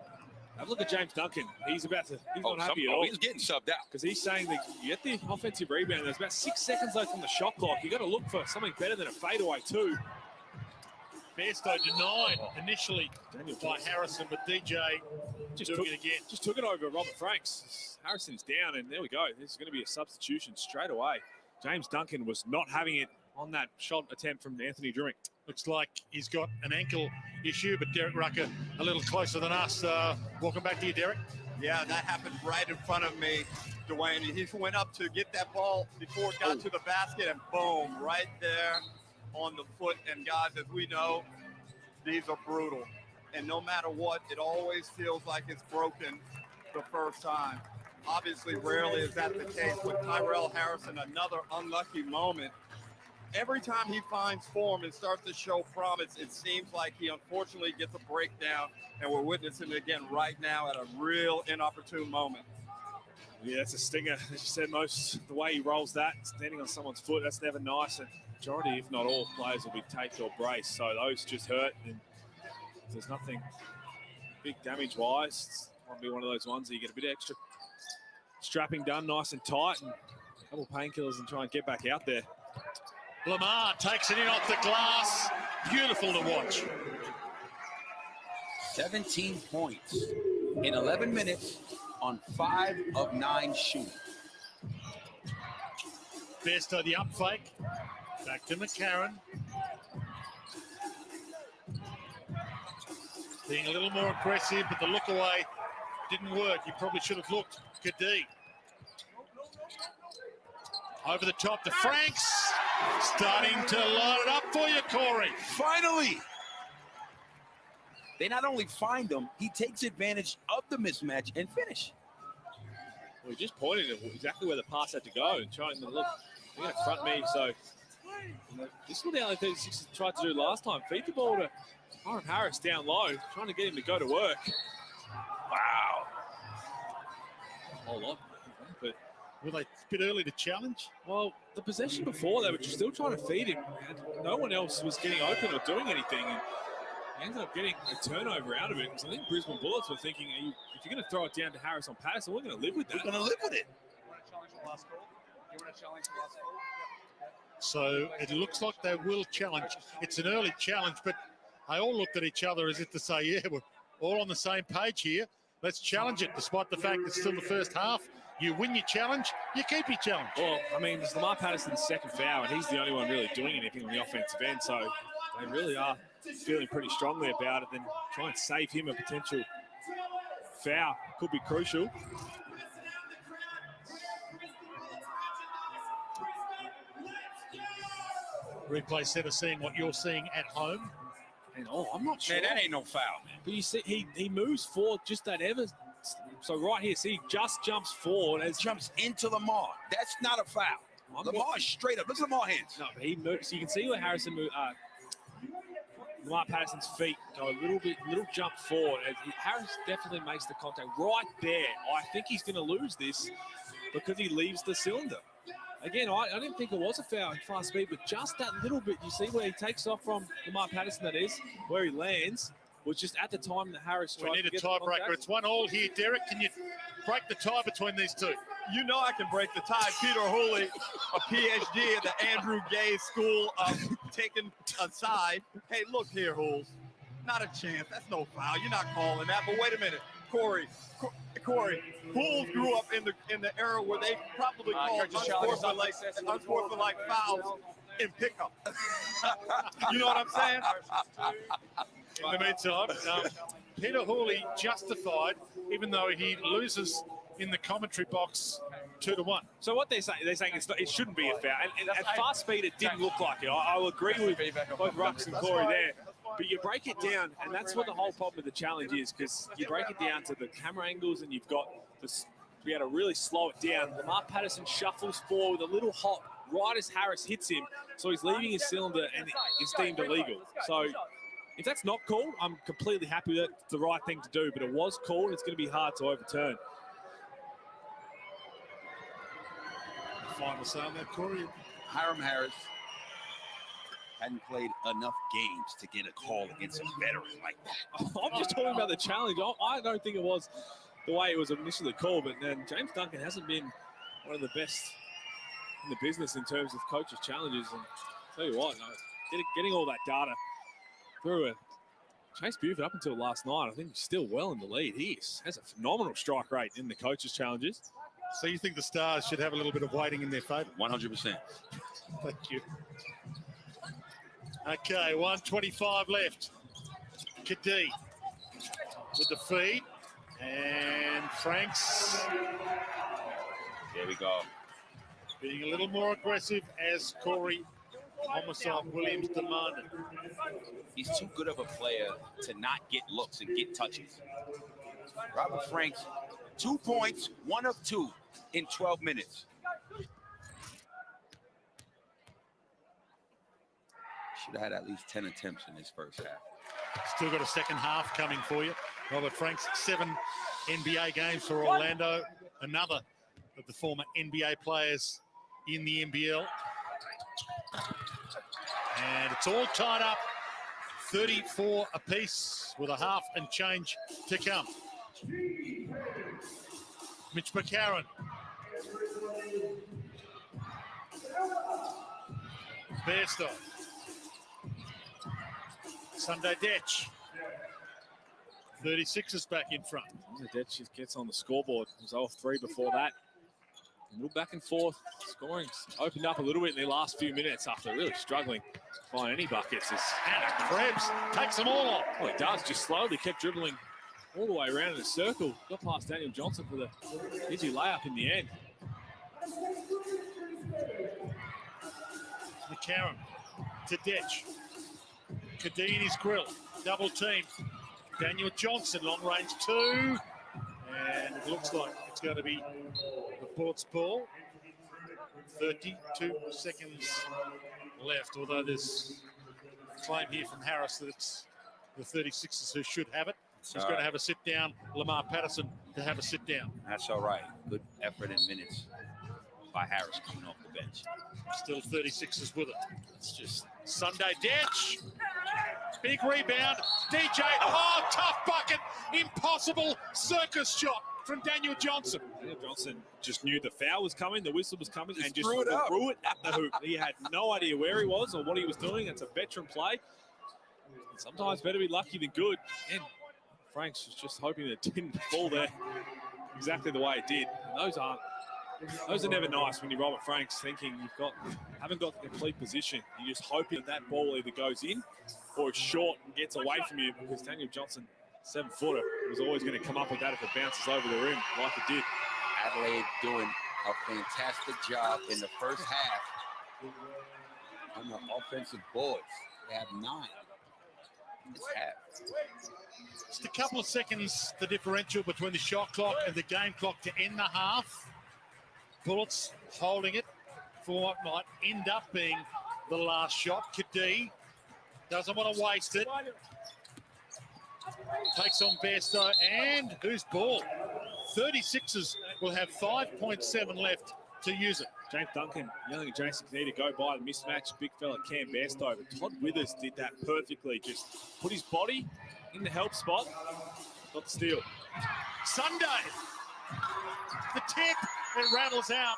Have a look at James Duncan. He's not happy at all. He's getting subbed out. Because he's saying that you get the offensive rebound. There's about 6 seconds left on the shot clock. You got to look for something better than a fadeaway 2. Bairstow denied initially by Harrison, but DJ Just doing took it again. Just took it over Robert Franks. Harrison's down, and there we go. This is going to be a substitution straight away. James Duncan was not having it on that shot attempt from Anthony Drimmick. Looks like he's got an ankle issue, but Derek Rucker a little closer than us. Welcome back to you, Derek. Yeah, that happened right in front of me, Dwayne. He went up to get that ball before it got to the basket, and boom, right there on the foot. And guys, as we know, these are brutal. And no matter what, it always feels like it's broken the first time. Obviously, rarely is that the case with Tyrell Harrison. Another unlucky moment. Every time he finds form and starts to show promise, it seems like he unfortunately gets a breakdown, and we're witnessing it again right now at a real inopportune moment. Yeah, that's a stinger. As you said, the way he rolls that, standing on someone's foot, that's never nice. And majority, if not all, players will be taped or braced. So those just hurt. And there's nothing big damage-wise. It might be one of those ones that you get a bit extra strapping done nice and tight. And a couple painkillers and try and get back out there. Lamar takes it in off the glass. Beautiful to watch. 17 points in 11 minutes on 5 of 9 shooting. Besto the up fake. Back to McCarron. Being a little more aggressive, but the look away didn't work. He probably should have looked. Kadee. Over the top to Franks. Starting to line it up for you, Corey. Finally! They not only find him, he takes advantage of the mismatch and finish. Well, he just pointed at exactly where the pass had to go and trying to look. They're going to front me, so this is what the LA36 tried to do last time. Feed the ball to Aaron Harris down low, trying to get him to go to work. Wow. A whole lot. But Were they a bit early to challenge? well, the possession before, they were still trying to feed him. And no one else was getting open or doing anything. And he ended up getting a turnover out of it. So I think Brisbane Bullets were thinking, if you're going to throw it down to Harris on Patterson, we're going to live with that. We're going to live with it. You want to challenge the last call? You want to challenge the last call? So it looks like they will challenge. It's an early challenge, but they all looked at each other as if to say, yeah, we're all on the same page here. Let's challenge it, despite the fact it's still the first half. You win your challenge, you keep your challenge. Well, I mean, it's Lamar Patterson's second foul, and he's the only one really doing anything on the offensive end. So they really are feeling pretty strongly about it. Then try and save him a potential foul could be crucial. Replay center seeing what you're seeing at home. And I'm not sure. Man, that ain't no foul, man. But you see, he moves forward just that ever. So right here, see, he just jumps forward as Jumps into Lamar. That's not a foul. Lamar is straight up. Look at Lamar hands. No, but he moves. So you can see where Lamar Patterson's feet go a little jump forward. Harris definitely makes the contact right there. I think he's going to lose this because he leaves the cylinder. Again, I didn't think it was a foul in fast speed, but just that little bit, you see where he takes off from Lamar Patterson, that is, where he lands, was just at the time that Harris tried We need to a get the tiebreaker. contact. It's 1-1 here. Derek, can you break the tie between these two? You know I can break the tie. Peter Hooley, a PhD at the Andrew Gay School of Taking Aside. Hey, look here, Hools. Not a chance. That's no foul. You're not calling that. But wait a minute, Corey, Hools grew up in the era where they probably called unsportsmanlike fouls in pickup. You know what I'm saying? In the meantime, Peter Hooley justified, even though he loses in the commentary box 2-1. So what they're saying it shouldn't be a foul. And at fast speed, it didn't look like it. I'll agree with both Rux and Corey there. But you break it down, and that's what the whole problem with the challenge is, because you break it down to the camera angles, and you've got this, to be able to really slow it down. Lamar Patterson shuffles forward with a little hop right as Harris hits him, so he's leaving his cylinder, and it's deemed illegal. So if that's not called, I'm completely happy that it's the right thing to do, but it was called. It's going to be hard to overturn. Final say on that, Corey? Hiram Harris hadn't played enough games to get a call against a veteran like that. I'm just talking about the challenge. I don't think it was the way it was initially called, but then James Duncan hasn't been one of the best in the business in terms of coaches' challenges. And I'll tell you what, getting all that data through it. Chase Buford, up until last night, I think he's still well in the lead. He has a phenomenal strike rate in the coaches' challenges. So you think the Stars should have a little bit of weighting in their favour? 100%. Thank you. Okay, 1:25 left. Kadee with the feed. And Franks. There we go. Being a little more aggressive as Corey Homicide Williams demanded. He's too good of a player to not get looks and get touches. Robert Franks, 2 points, 1 of 2 in 12 minutes. Should have had at least 10 attempts in his first half. Still got a second half coming for you. Robert Franks, 7 NBA games for Orlando. Another of the former NBA players in the NBL. And it's all tied up. 34 apiece with a half and change to come. Mitch McCarron. Bairstow. Sunday Detch. 36 is back in front. Dead just gets on the scoreboard. It was 0-3 before that. A little back and forth. Scoring's opened up a little bit in the last few minutes after really struggling to find any buckets. Hannah Krebs takes them all off. Well, he does. Just slowly kept dribbling all the way around in a circle. Got past Daniel Johnson for the easy layup in the end. McCarron to Detch. Cadini's grill. Double team. Daniel Johnson, long range 2. And it looks like it's going to be the Bullets ball. 32 seconds left, although there's a claim here from Harris that it's the 36ers who should have it. He's going to have a sit down. Lamar Patterson to have a sit down. That's all right. Good effort in minutes by Harris coming off the bench. Still 36ers with it. It's just Sunday Detch. Big rebound. DJ. Oh, tough bucket. Impossible circus shot from Daniel Johnson. Daniel Johnson just knew the foul was coming, the whistle was coming, and just threw it at the hoop. He had no idea where he was or what he was doing. It's a veteran play. Sometimes better be lucky than good. And Franks was just hoping that it didn't fall there exactly the way it did. And those are never nice when you're Robert Franks thinking haven't got the complete position. You're just hoping that ball either goes in or is short and gets away from you, because Daniel Johnson, 7-footer, was always going to come up with that if it bounces over the rim like it did. Adelaide doing a fantastic job in the first half on the offensive boards. They have 9. It's half. Just a couple of seconds, the differential between the shot clock and the game clock to end the half. Bullets holding it for what might end up being the last shot. Kadee doesn't want to waste it. Takes on Bairstow, and whose ball? 36ers will have 5.7 left to use it. James Duncan yelling at Jason Knee to go by the mismatch. Big fella Cam Bairstow. But Todd Withers did that perfectly. Just put his body in the help spot. Got the steal. Sunday. The tip. It rattles out.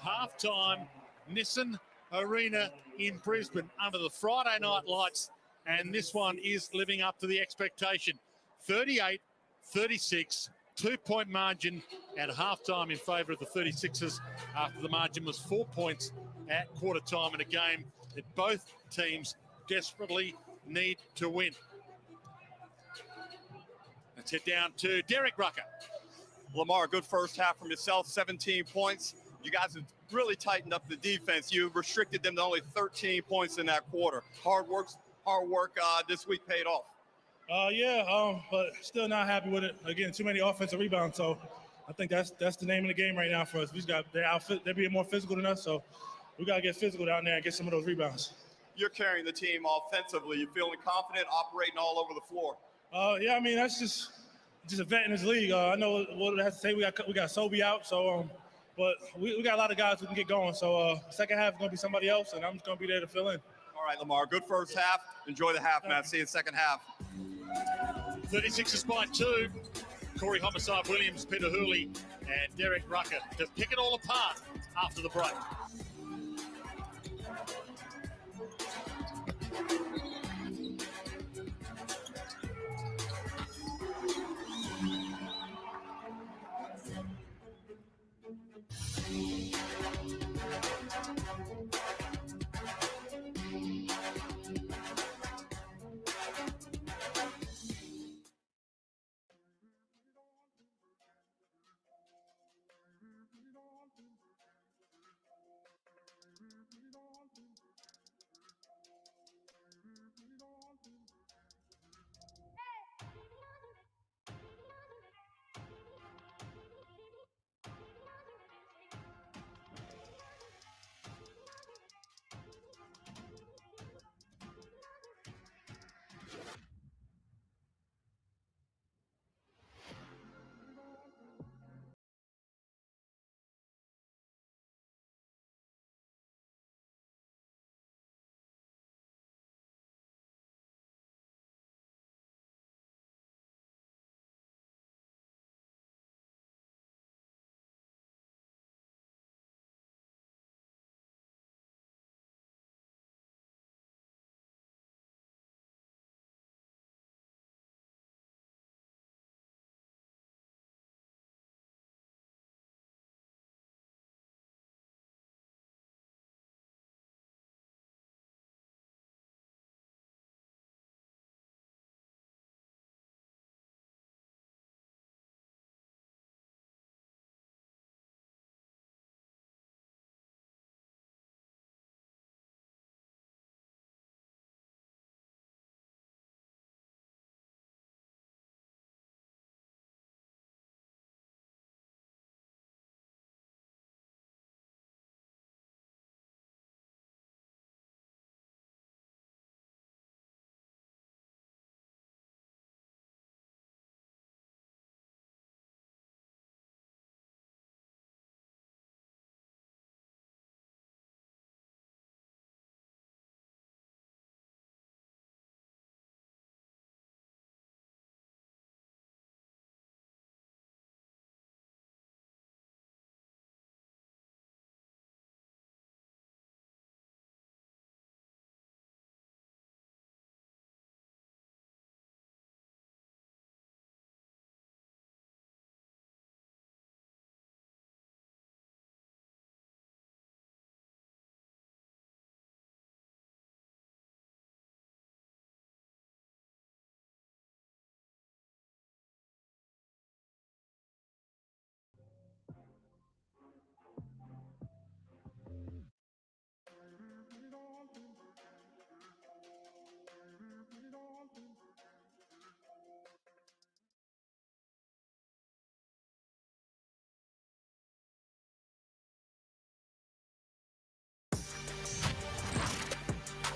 Halftime. Nissan Arena in Brisbane under the Friday night lights. And this one is living up to the expectation. 38-36. 2-point margin at halftime in favour of the 36ers after the margin was 4 points at quarter time in a game that both teams desperately need to win. Let's head down to Derek Rucker. Lamar, good first half from yourself, 17 points. You guys have really tightened up the defense. You restricted them to only 13 points in that quarter. Hard work this week paid off. But still not happy with it. Again, too many offensive rebounds. So I think that's the name of the game right now for us. We just got they're being more physical than us, so we got to get physical down there and get some of those rebounds. You're carrying the team offensively. You feeling confident, operating all over the floor? That's just a vet in this league. I know what it has to say. We got Sobe out, so but we got a lot of guys who can get going. So second half is going to be somebody else, and I'm just going to be there to fill in. All right, Lamar, good first half. Enjoy the half, man. See you in the second half. 36ers by 2. Corey Homicide Williams, Peter Hooley, and Derek Rucker to pick it all apart after the break.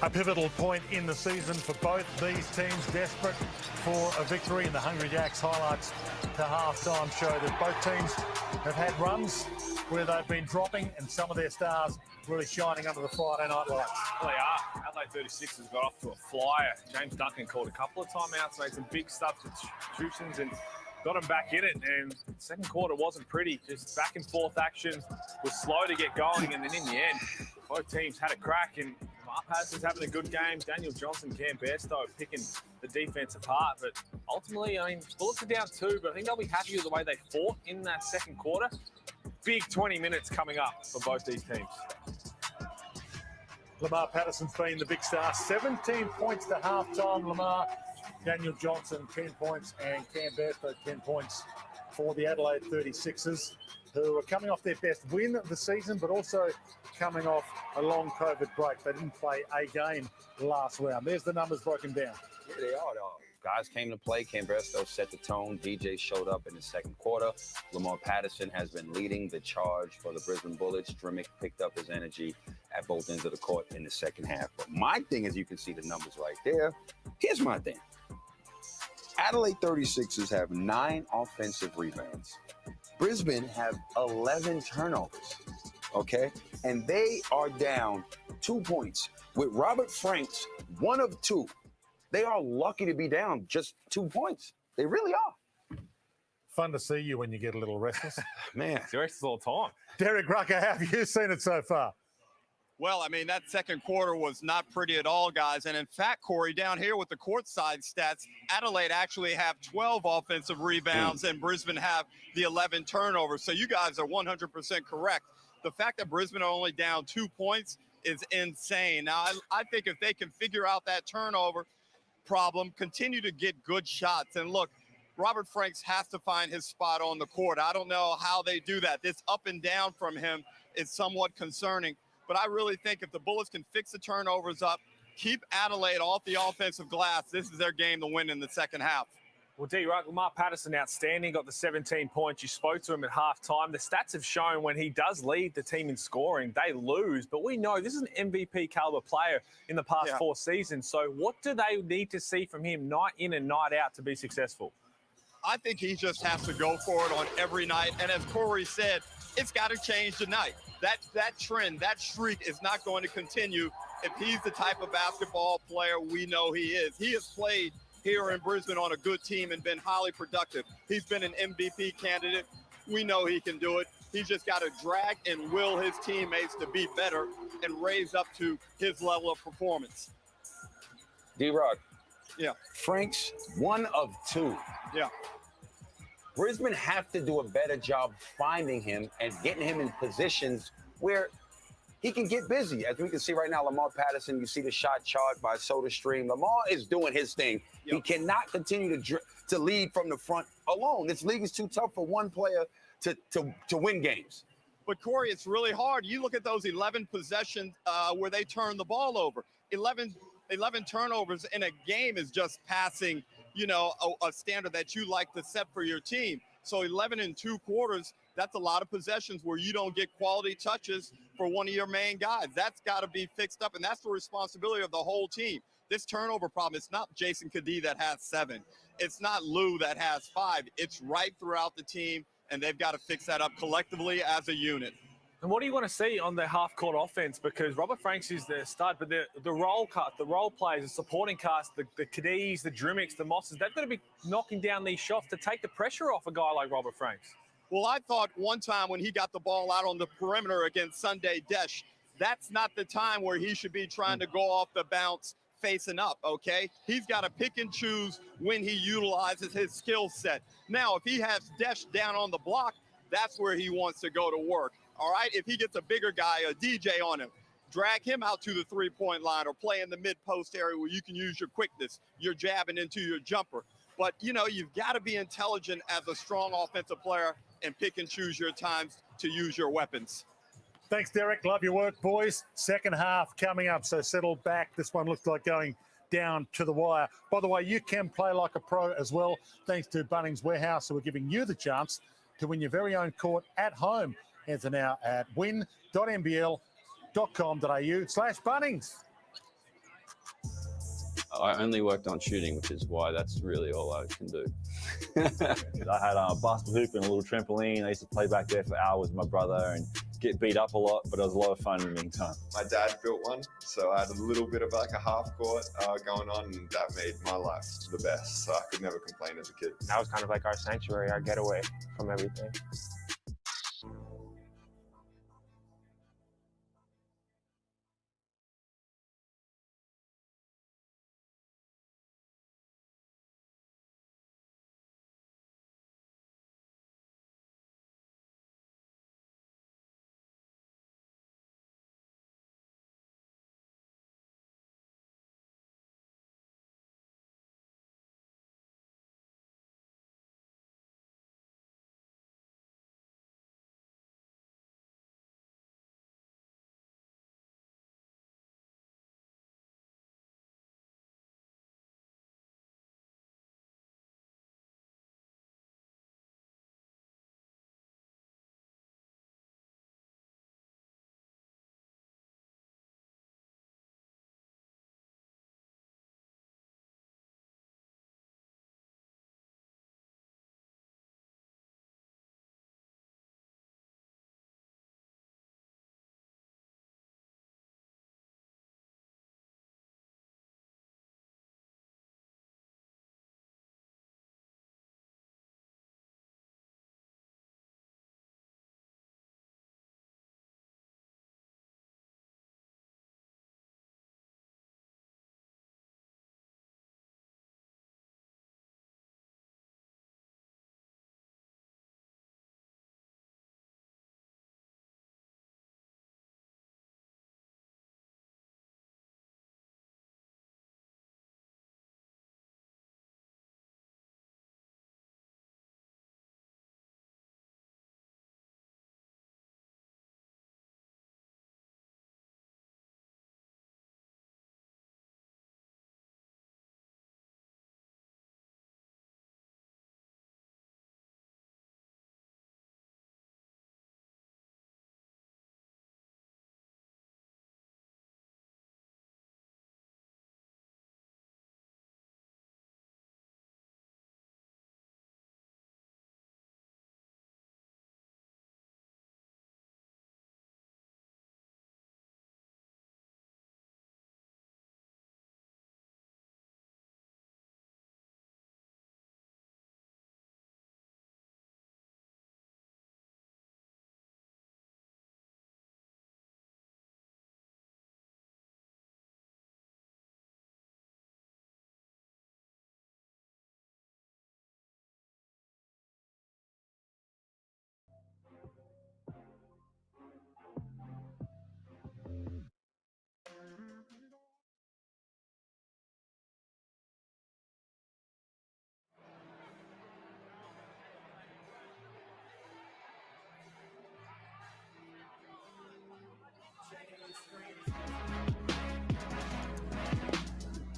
A pivotal point in the season for both these teams, desperate for a victory. And the Hungry Jacks highlights to halftime show that both teams have had runs where they've been dropping and some of their stars really shining under the Friday night lights. Well, they are. Adelaide 36 has got off to a flyer. James Duncan called a couple of timeouts, made some big substitutions and got them back in it. And second quarter wasn't pretty. Just back and forth action was slow to get going. And then in the end, both teams had a crack. And Lamar Patterson's having a good game. Daniel Johnson, Cam Bairstow picking the defense apart. But ultimately, I mean, Bullets are down 2, but I think they'll be happy with the way they fought in that second quarter. Big 20 minutes coming up for both these teams. Lamar Patterson's been the big star. 17 points to halftime, Lamar. Daniel Johnson, 10 points, and Cam Bairstow, 10 points for the Adelaide 36ers, who are coming off their best win of the season, but also coming off a long COVID break. They didn't play a game last round. There's the numbers broken down. Yeah, they are, though. Guys came to play. Cam Bairstow set the tone. DJ showed up in the second quarter. Lamar Patterson has been leading the charge for the Brisbane Bullets. Drimmick picked up his energy at both ends of the court in the second half. But my thing is, you can see the numbers right there. Here's my thing. Adelaide 36ers have 9 offensive rebounds. Brisbane have 11 turnovers, okay? And they are down 2 points. With Robert Franks, 1 of 2. They are lucky to be down just 2 points. They really are. Fun to see you when you get a little restless. Man, It's restless all the time. Derek Rucker, how have you seen it so far? Well, I mean, that second quarter was not pretty at all, guys. And in fact, Corey, down here with the courtside stats, Adelaide actually have 12 offensive rebounds and Brisbane have the 11 turnovers. So you guys are 100% correct. The fact that Brisbane are only down 2 points is insane. Now, I think if they can figure out that turnover problem, continue to get good shots. And look, Robert Franks has to find his spot on the court. I don't know how they do that. This up and down from him is somewhat concerning. But I really think if the Bullets can fix the turnovers up, keep Adelaide off the offensive glass, this is their game to win in the second half. Well, D-Ruck, Lamar Patterson, outstanding, got the 17 points. You spoke to him at halftime. The stats have shown when he does lead the team in scoring, they lose. But we know this is an MVP caliber player in the past 4 seasons. So what do they need to see from him night in and night out to be successful? I think he just has to go for it on every night. And as Corey said, it's got to change tonight. That trend, that streak is not going to continue if he's the type of basketball player we know he is. He has played here in Brisbane on a good team and been highly productive. He's been an MVP candidate. We know he can do it. He's just got to drag and will his teammates to be better and raise up to his level of performance. D-Rock. Yeah. Franks, 1 of 2. Yeah. Brisbane have to do a better job finding him and getting him in positions where he can get busy. As we can see right now, Lamar Patterson, you see the shot chart by SodaStream. Lamar is doing his thing. Yep. He cannot continue to lead from the front alone. This league is too tough for one player to win games. But, Corey, it's really hard. You look at those 11 possessions where they turn the ball over. 11 turnovers in a game is just passing, you know, a standard that you like to set for your team. So 11 in 2 quarters, that's a lot of possessions where you don't get quality touches for one of your main guys. That's got to be fixed up, and that's the responsibility of the whole team. This turnover problem, it's not Jason Kadee that has 7. It's not Lou that has 5. It's right throughout the team, and they've got to fix that up collectively as a unit. And what do you want to see on the half-court offense? Because Robert Franks is the stud, but the role players, the supporting cast, the Kadees, the Drimmicks, the Mosses, they've got to be knocking down these shots to take the pressure off a guy like Robert Franks. Well, I thought one time when he got the ball out on the perimeter against Sunday Desh, that's not the time where he should be trying to go off the bounce facing up, okay? He's got to pick and choose when he utilizes his skill set. Now, if he has Desh down on the block, that's where he wants to go to work. All right, if he gets a bigger guy, a DJ on him, drag him out to the three-point line or play in the mid-post area where you can use your quickness, your jabbing into your jumper. But, you know, you've got to be intelligent as a strong offensive player and pick and choose your times to use your weapons. Thanks, Derek. Love your work, boys. Second half coming up, so settle back. This one looks like going down to the wire. By the way, you can play like a pro as well, thanks to Bunnings Warehouse, who are giving you the chance to win your very own court at home. Enter now at win.nbl.com.au/Bunnings. I only worked on shooting, which is why that's really all I can do. I had a basketball hoop and a little trampoline. I used to play back there for hours with my brother and get beat up a lot, but it was a lot of fun in the meantime. My dad built one, so I had a little bit of like a half court going on, and that made my life the best. So I could never complain as a kid. That was kind of like our sanctuary, our getaway from everything.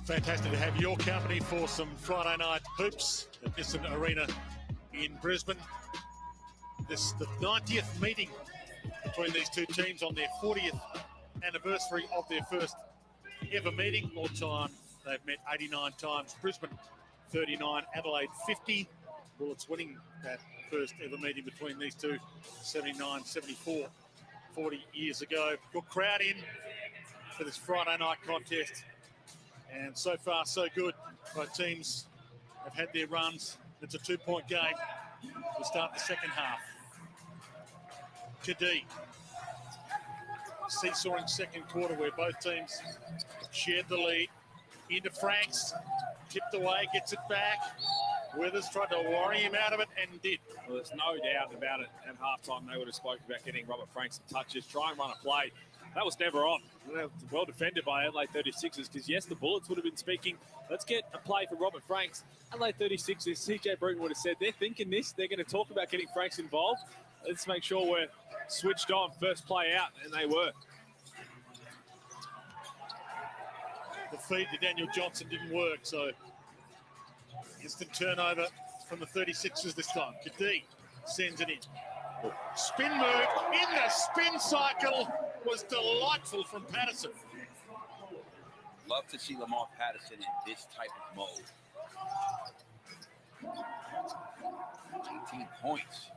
Fantastic to have your company for some Friday night hoops at Nissan Arena in Brisbane. This is the 90th meeting between these two teams on their 40th anniversary of their first ever meeting. All time they've met 89 times. Brisbane 39, Adelaide 50. Bullets winning that first ever meeting between these two, 79, 74, 40 years ago. Good crowd in for this Friday night contest. And so far, so good. Both teams have had their runs. It's a two-point game. We'll start the second half. Kadee. Seesawing second quarter where both teams shared the lead. Into Franks. Tipped away, gets it back. Withers tried to worry him out of it and did. Well, there's no doubt about it. At halftime, they would have spoken about getting Robert Franks some touches, try and run a play. That was never on. Well defended by Adelaide 36ers because, yes, the Bullets would have been speaking, let's get a play for Robert Franks. Adelaide 36ers, CJ Bruton would have said, they're thinking this. They're going to talk about getting Franks involved. Let's make sure we're switched on. First play out, and they were. The feed to Daniel Johnson didn't work, so instant turnover from the 36ers this time. Kadee sends it in. Spin move in the spin cycle was delightful from Patterson. Love to see Lamar Patterson in this type of mode. 18 points.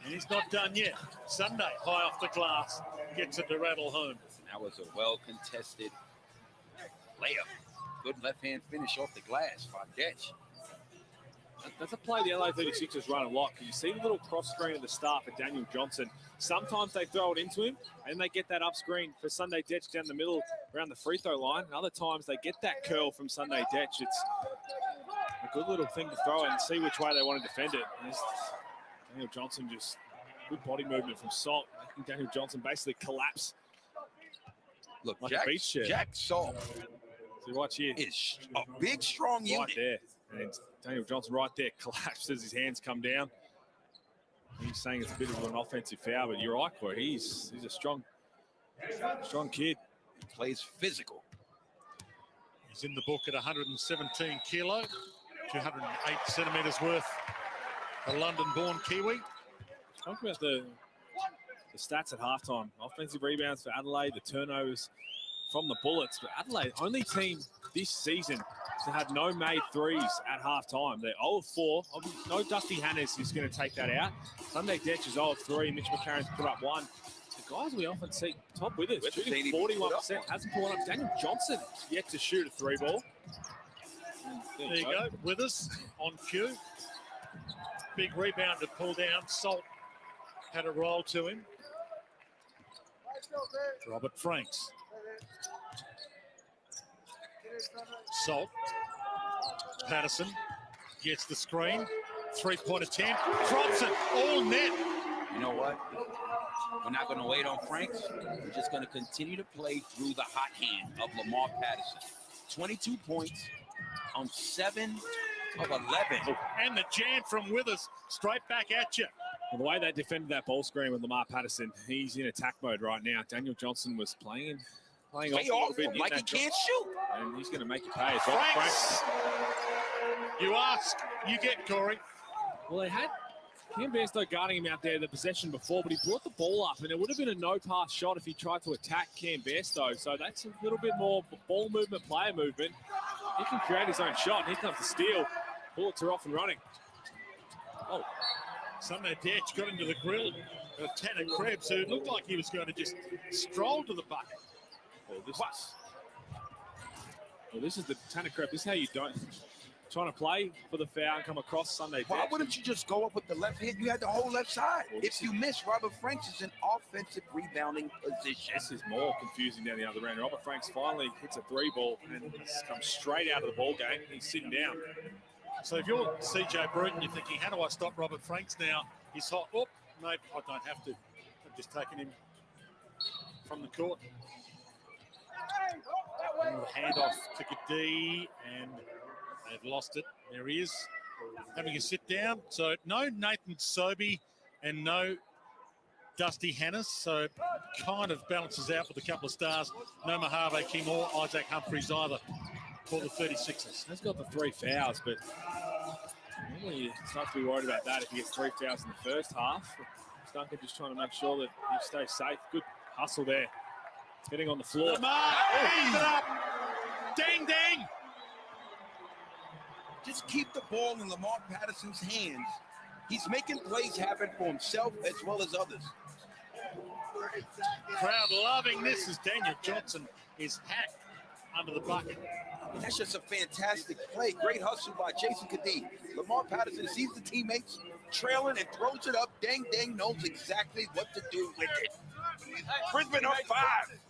And he's not done yet. Sunday, high off the glass, gets it to rattle home. That was a well-contested layup. Good left-hand finish off the glass by Detch. That's a play the LA 36ers run a lot. You see the little cross screen at the start for Daniel Johnson. Sometimes they throw it into him, and they get that up screen for Sunday Detch down the middle around the free throw line. And other times they get that curl from Sunday Detch. It's a good little thing to throw and see which way they want to defend it. Daniel Johnson just good body movement from Salt, making Daniel Johnson basically collapse. Look, like a beach chair. Jack Salt so watch here. Is a big, strong unit. Right there. And Daniel Johnson right there collapses, his hands come down. He's saying it's a bit of an offensive foul, but you're right, Corey. He's a strong kid. Plays physical. He's in the book at 117 kilo, 208 centimetres worth. A London-born Kiwi. Talking about the stats at halftime. Offensive rebounds for Adelaide, the turnovers from the Bullets. But Adelaide, only team this season to have no made threes at halftime. They're 0-4. No Dusty Hannes is going to take that out. Sunday Detch is 0-3. Mitch McCarron's put up one. The guys we often see top with us, shooting 41%, hasn't pulled up. Daniel Johnson yet to shoot a three ball. There you go, with us on cue. Big rebound to pull down. Salt had a roll to him. Robert Franks. Salt. Patterson gets the screen. Three-point attempt. Drops it. All net. You know what? We're not going to wait on Franks. We're just going to continue to play through the hot hand of Lamar Patterson. 22 points on 7 of 11. And the jam from Withers straight back at you. Well, the way they defended that ball screen with Lamar Patterson, he's in attack mode right now. Daniel Johnson was playing off a little bit. Like he can't shoot. And he's going to make it pay. Franks. You ask, you get, Corey. Well, they had Cam Bairstow guarding him out there the possession before, but he brought the ball up, and it would have been a no-pass shot if he tried to attack Cam Bairstow. So that's a little bit more ball movement, player movement. He can create his own shot. Here comes the steal. Bullets are off and running. Oh, Sunday Detch got into the grill of Tanner Krebs, who looked like he was going to just stroll to the bucket. Well, this is the Tanner Krebs. This is how you don't. Trying to play for the foul and come across Sunday Detch. Why wouldn't you just go up with the left hand? You had the whole left side. Well, if you miss, Robert Franks is in offensive rebounding position. This is more confusing down the other end. Robert Franks finally hits a three ball and it's come straight out of the ball game. He's sitting down. So if you're CJ Bruton, you're thinking, how do I stop Robert Franks now? He's hot. Oh, no, I don't have to. I've just taken him from the court. Handoff to Kadee, and they've lost it. There he is, having a sit down. So no Nathan Sobey and no Dusty Hannes. So kind of balances out with a couple of stars. No Mojave King or Isaac Humphries either for the 36ers. He's got the 3 fouls, but normally you start to be worried about that if he gets 3 fouls in the first half. Duncan just trying to make sure that he stays safe. Good hustle there. Getting on the floor. Lamar, hands it up. Dang, dang. Just keep the ball in Lamar Patterson's hands. He's making plays happen for himself as well as others. Crowd loving this as Daniel Johnson is hacked under the bucket. And that's just a fantastic play. Great hustle by Jason Kadee. Lamar Patterson sees the teammates trailing and throws it up. Dang Dang knows exactly what to do with it. Brisbane up 5.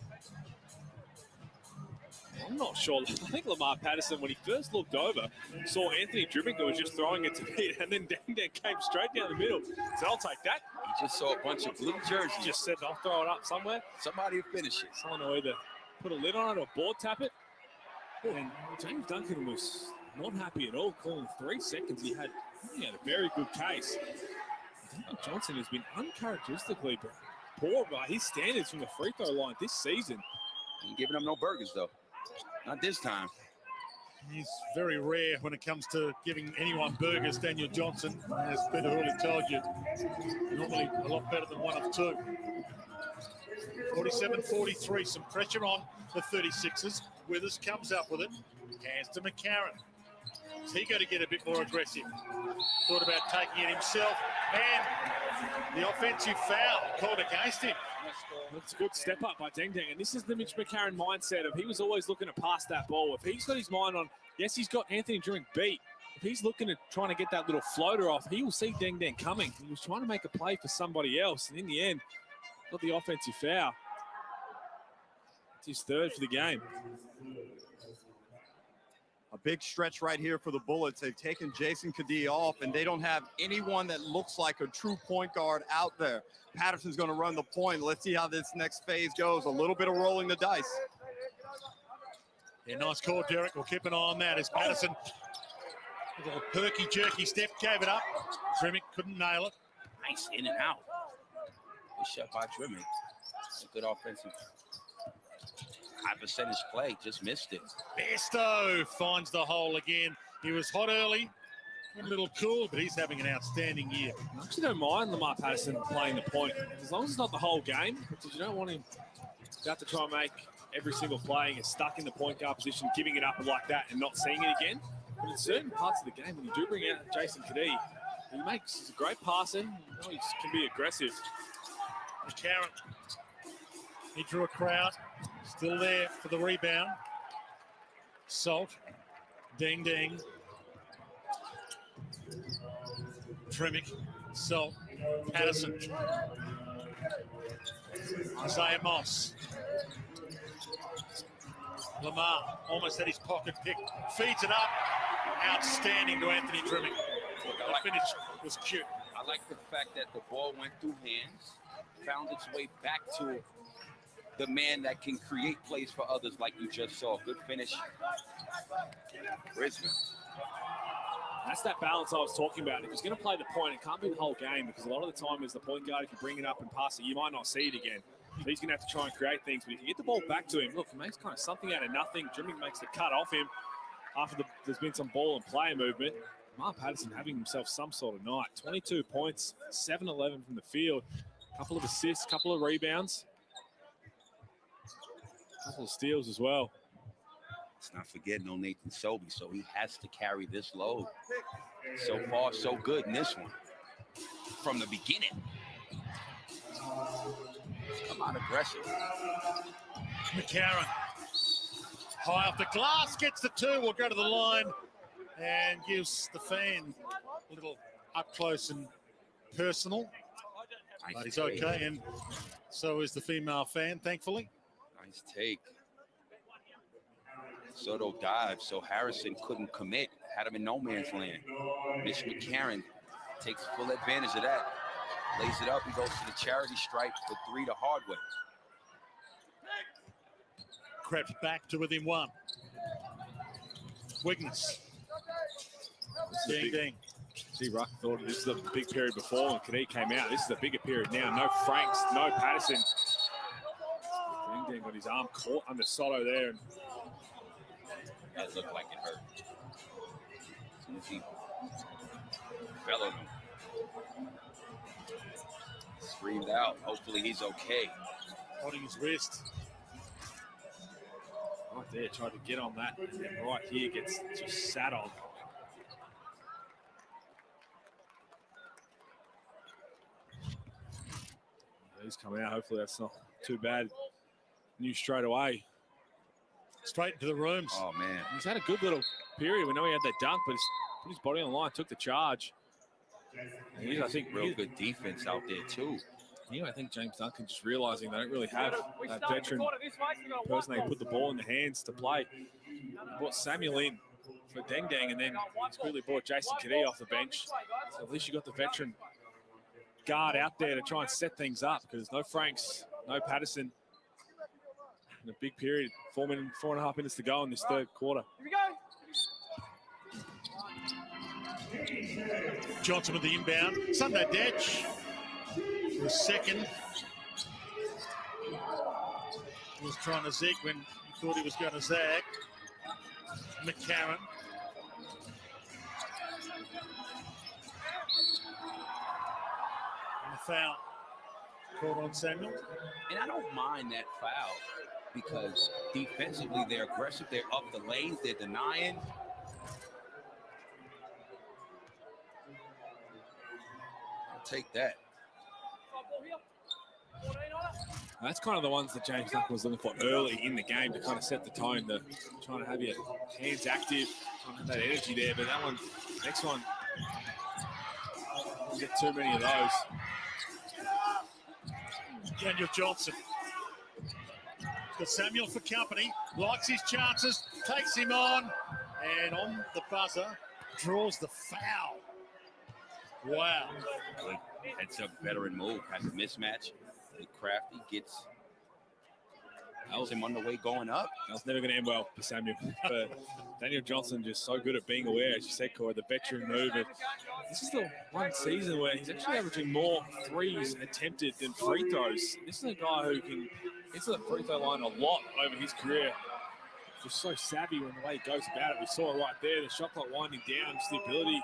I'm not sure. I think Lamar Patterson, when he first looked over, saw Anthony Dribbinger was just throwing it to me, and then Dang Dang came straight down the middle. So I'll take that. He just saw a bunch of blue jerseys. Just said, I'll throw it up somewhere. Somebody will finish it. Someone will either put a lid on it or board tap it. And James Duncan was not happy at all, calling 3 seconds. He had a very good case. Daniel Johnson has been uncharacteristically poor by his standards from the free throw line this season. Ain't giving him no burgers, though. Not this time. He's very rare when it comes to giving anyone burgers, Daniel Johnson. As Peter Hurley told you, normally a lot better than 1 of 2. 47-43, some pressure on the 36ers. Withers comes up with it, hands to McCarron. Is he going to get a bit more aggressive? Thought about taking it himself, and the offensive foul called against him. That's a good step up by Deng Deng, and this is the Mitch McCarron mindset of he was always looking to pass that ball. If he's got his mind on, yes, he's got Anthony during beat. If he's looking at trying to get that little floater off, he will see Deng Deng coming. He was trying to make a play for somebody else, and in the end, got the offensive foul. It's his third for the game. A big stretch right here for the Bullets. They've taken Jason Kadee off, and they don't have anyone that looks like a true point guard out there. Patterson's going to run the point. Let's see how this next phase goes. A little bit of rolling the dice. Yeah, nice call, Derek. We'll keep an eye on that as Patterson, a little perky, jerky step, gave it up. Trimick couldn't nail it. Nice in and out. Good shot by Trimick. A good offensive. High percentage play, just missed it. Besto finds the hole again. He was hot early, a little cool, but he's having an outstanding year. I actually don't mind Lamar Patterson playing the point, as long as it's not the whole game, because you don't want him to have to try and make every single play and get stuck in the point guard position, giving it up like that and not seeing it again. But in certain parts of the game, when you do bring out Jason Kadee, he's a great passer. He can be aggressive. McCarron, he drew a crowd. Still there for the rebound. Salt. Deng Deng. Trimick. Salt. Patterson. Isaiah Moss. Lamar almost had his pocket picked. Feeds it up. Outstanding to Anthony Trimick. The finish was cute. I like the fact that the ball went through hands, found its way back to the man that can create plays for others like you just saw. Good finish. Brisbane. That's that balance I was talking about. If he's going to play the point, it can't be the whole game, because a lot of the time as the point guard, if you bring it up and pass it, you might not see it again. So he's going to have to try and create things. But if you get the ball back to him, look, he makes kind of something out of nothing. Trimming makes the cut off him after there's been some ball and player movement. Mark Patterson having himself some sort of night. 22 points, 7-11 from the field. A couple of assists, a couple of rebounds. Couple of steals as well. Let's not forget no Nathan Sobey, so he has to carry this load. So far, so good in this one. From the beginning. Come on, aggressive. McCarron. High off the glass, gets the two. We'll go to the line and gives the fan a little up close and personal. But he's okay, and so is the female fan, thankfully. Nice take. Soto dived, so Harrison couldn't commit. Had him in no man's land. Mitch McCarron takes full advantage of that. Lays it up, he goes to the charity stripe for three to Hardway. Crept back to within one. Wigness. Ding, ding. See, Ruck thought this is the big period before when Kadee came out. This is the bigger period now. No Franks, no Patterson. Ding Ding got his arm caught under Soto there. And that looked like it hurt. As soon as he fell on him. Screamed out. Hopefully he's okay. Holding his wrist. Right there, tried to get on that. And then right here gets just sat on. He's coming out. Hopefully that's not too bad. Knew straight away. Straight into the rooms. Oh, man. He's had a good little period. We know he had that dunk, but he's put his body on the line, took the charge. And he's, I think, real good defense out there, too. I think James Duncan just realizing they don't really have that veteran person they can put the ball in the hands to play. He brought Samuel in for Deng Deng, and then he's quickly brought Jason Kadee off the bench. So at least you got the veteran guard out there to try and set things up, because no Franks, no Patterson. In a big period, 4.5 minutes to go in this third quarter. Here we go. Johnson with the inbound. Sunday Detch was second. He was trying to zig when he thought he was going to zag. McCarron. And the foul. Called on Samuel. And I don't mind that foul because defensively they're aggressive. They're up the lanes. They're denying. I'll take that. That's kind of the ones that James Duncan was looking for early in the game to kind of set the tone, to trying to have your hands active, trying to have that energy there. But that one, next one, don't get too many of those. Daniel Johnson. Got Samuel for company, likes his chances, takes him on, and on the buzzer, draws the foul. Wow. Good. That's a veteran move. Has a mismatch. Crafty gets him on the way going up. That was never going to end well for Samuel. But Daniel Johnson just so good at being aware, as you said, Corey, the veteran move. This is the one season where he's actually averaging more threes attempted than free throws. This is a guy who can get to the free throw line a lot over his career. Just so savvy when the way he goes about it. We saw it right there, the shot clock winding down, just the ability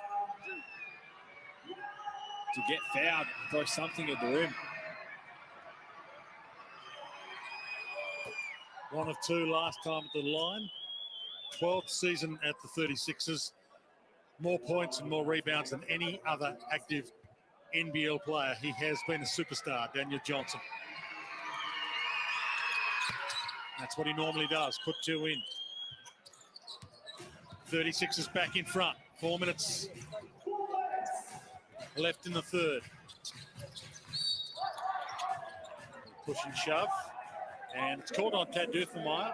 to get fouled, throw something at the rim. 1 of 2 last time at the line. 12th season at the 36ers. More points and more rebounds than any other active NBL player. He has been a superstar, Daniel Johnson. That's what he normally does, put 2 in. 36ers back in front. 4 minutes left in the third. Push and shove. And it's called on Tad Duthermeyer.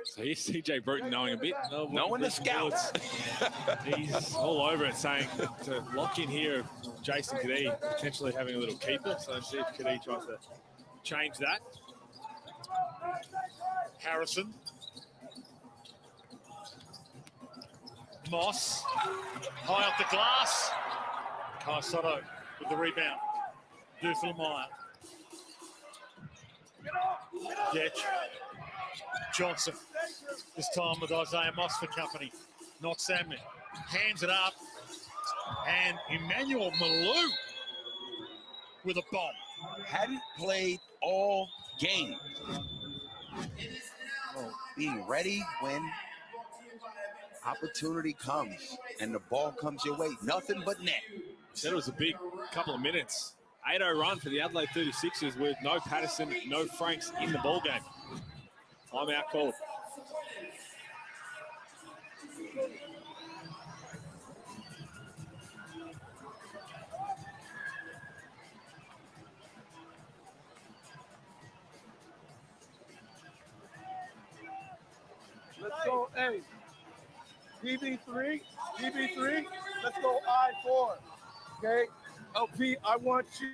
So here's CJ Bruton knowing a bit. Knowing the scouts. He's all over it, saying to lock in here Jason Kadee potentially having a little keeper. So see if Kadee tries to change that. Harrison. Moss, high off the glass. Kai Soto with the rebound. Duthermeyer. Getch. Johnson. This time with Isaiah Moss for company. Not Samuel. Hands it up. And Emmanuel Malou with a bomb. Hadn't played all game. Being ready when opportunity comes and the ball comes your way. Nothing but net. Said it was a big couple of minutes. 8-0 run for the Adelaide 36ers with no Patterson, no Franks in the ball game. Timeout called. Let's go, hey. DB3, let's go I4. Okay? LP, I want you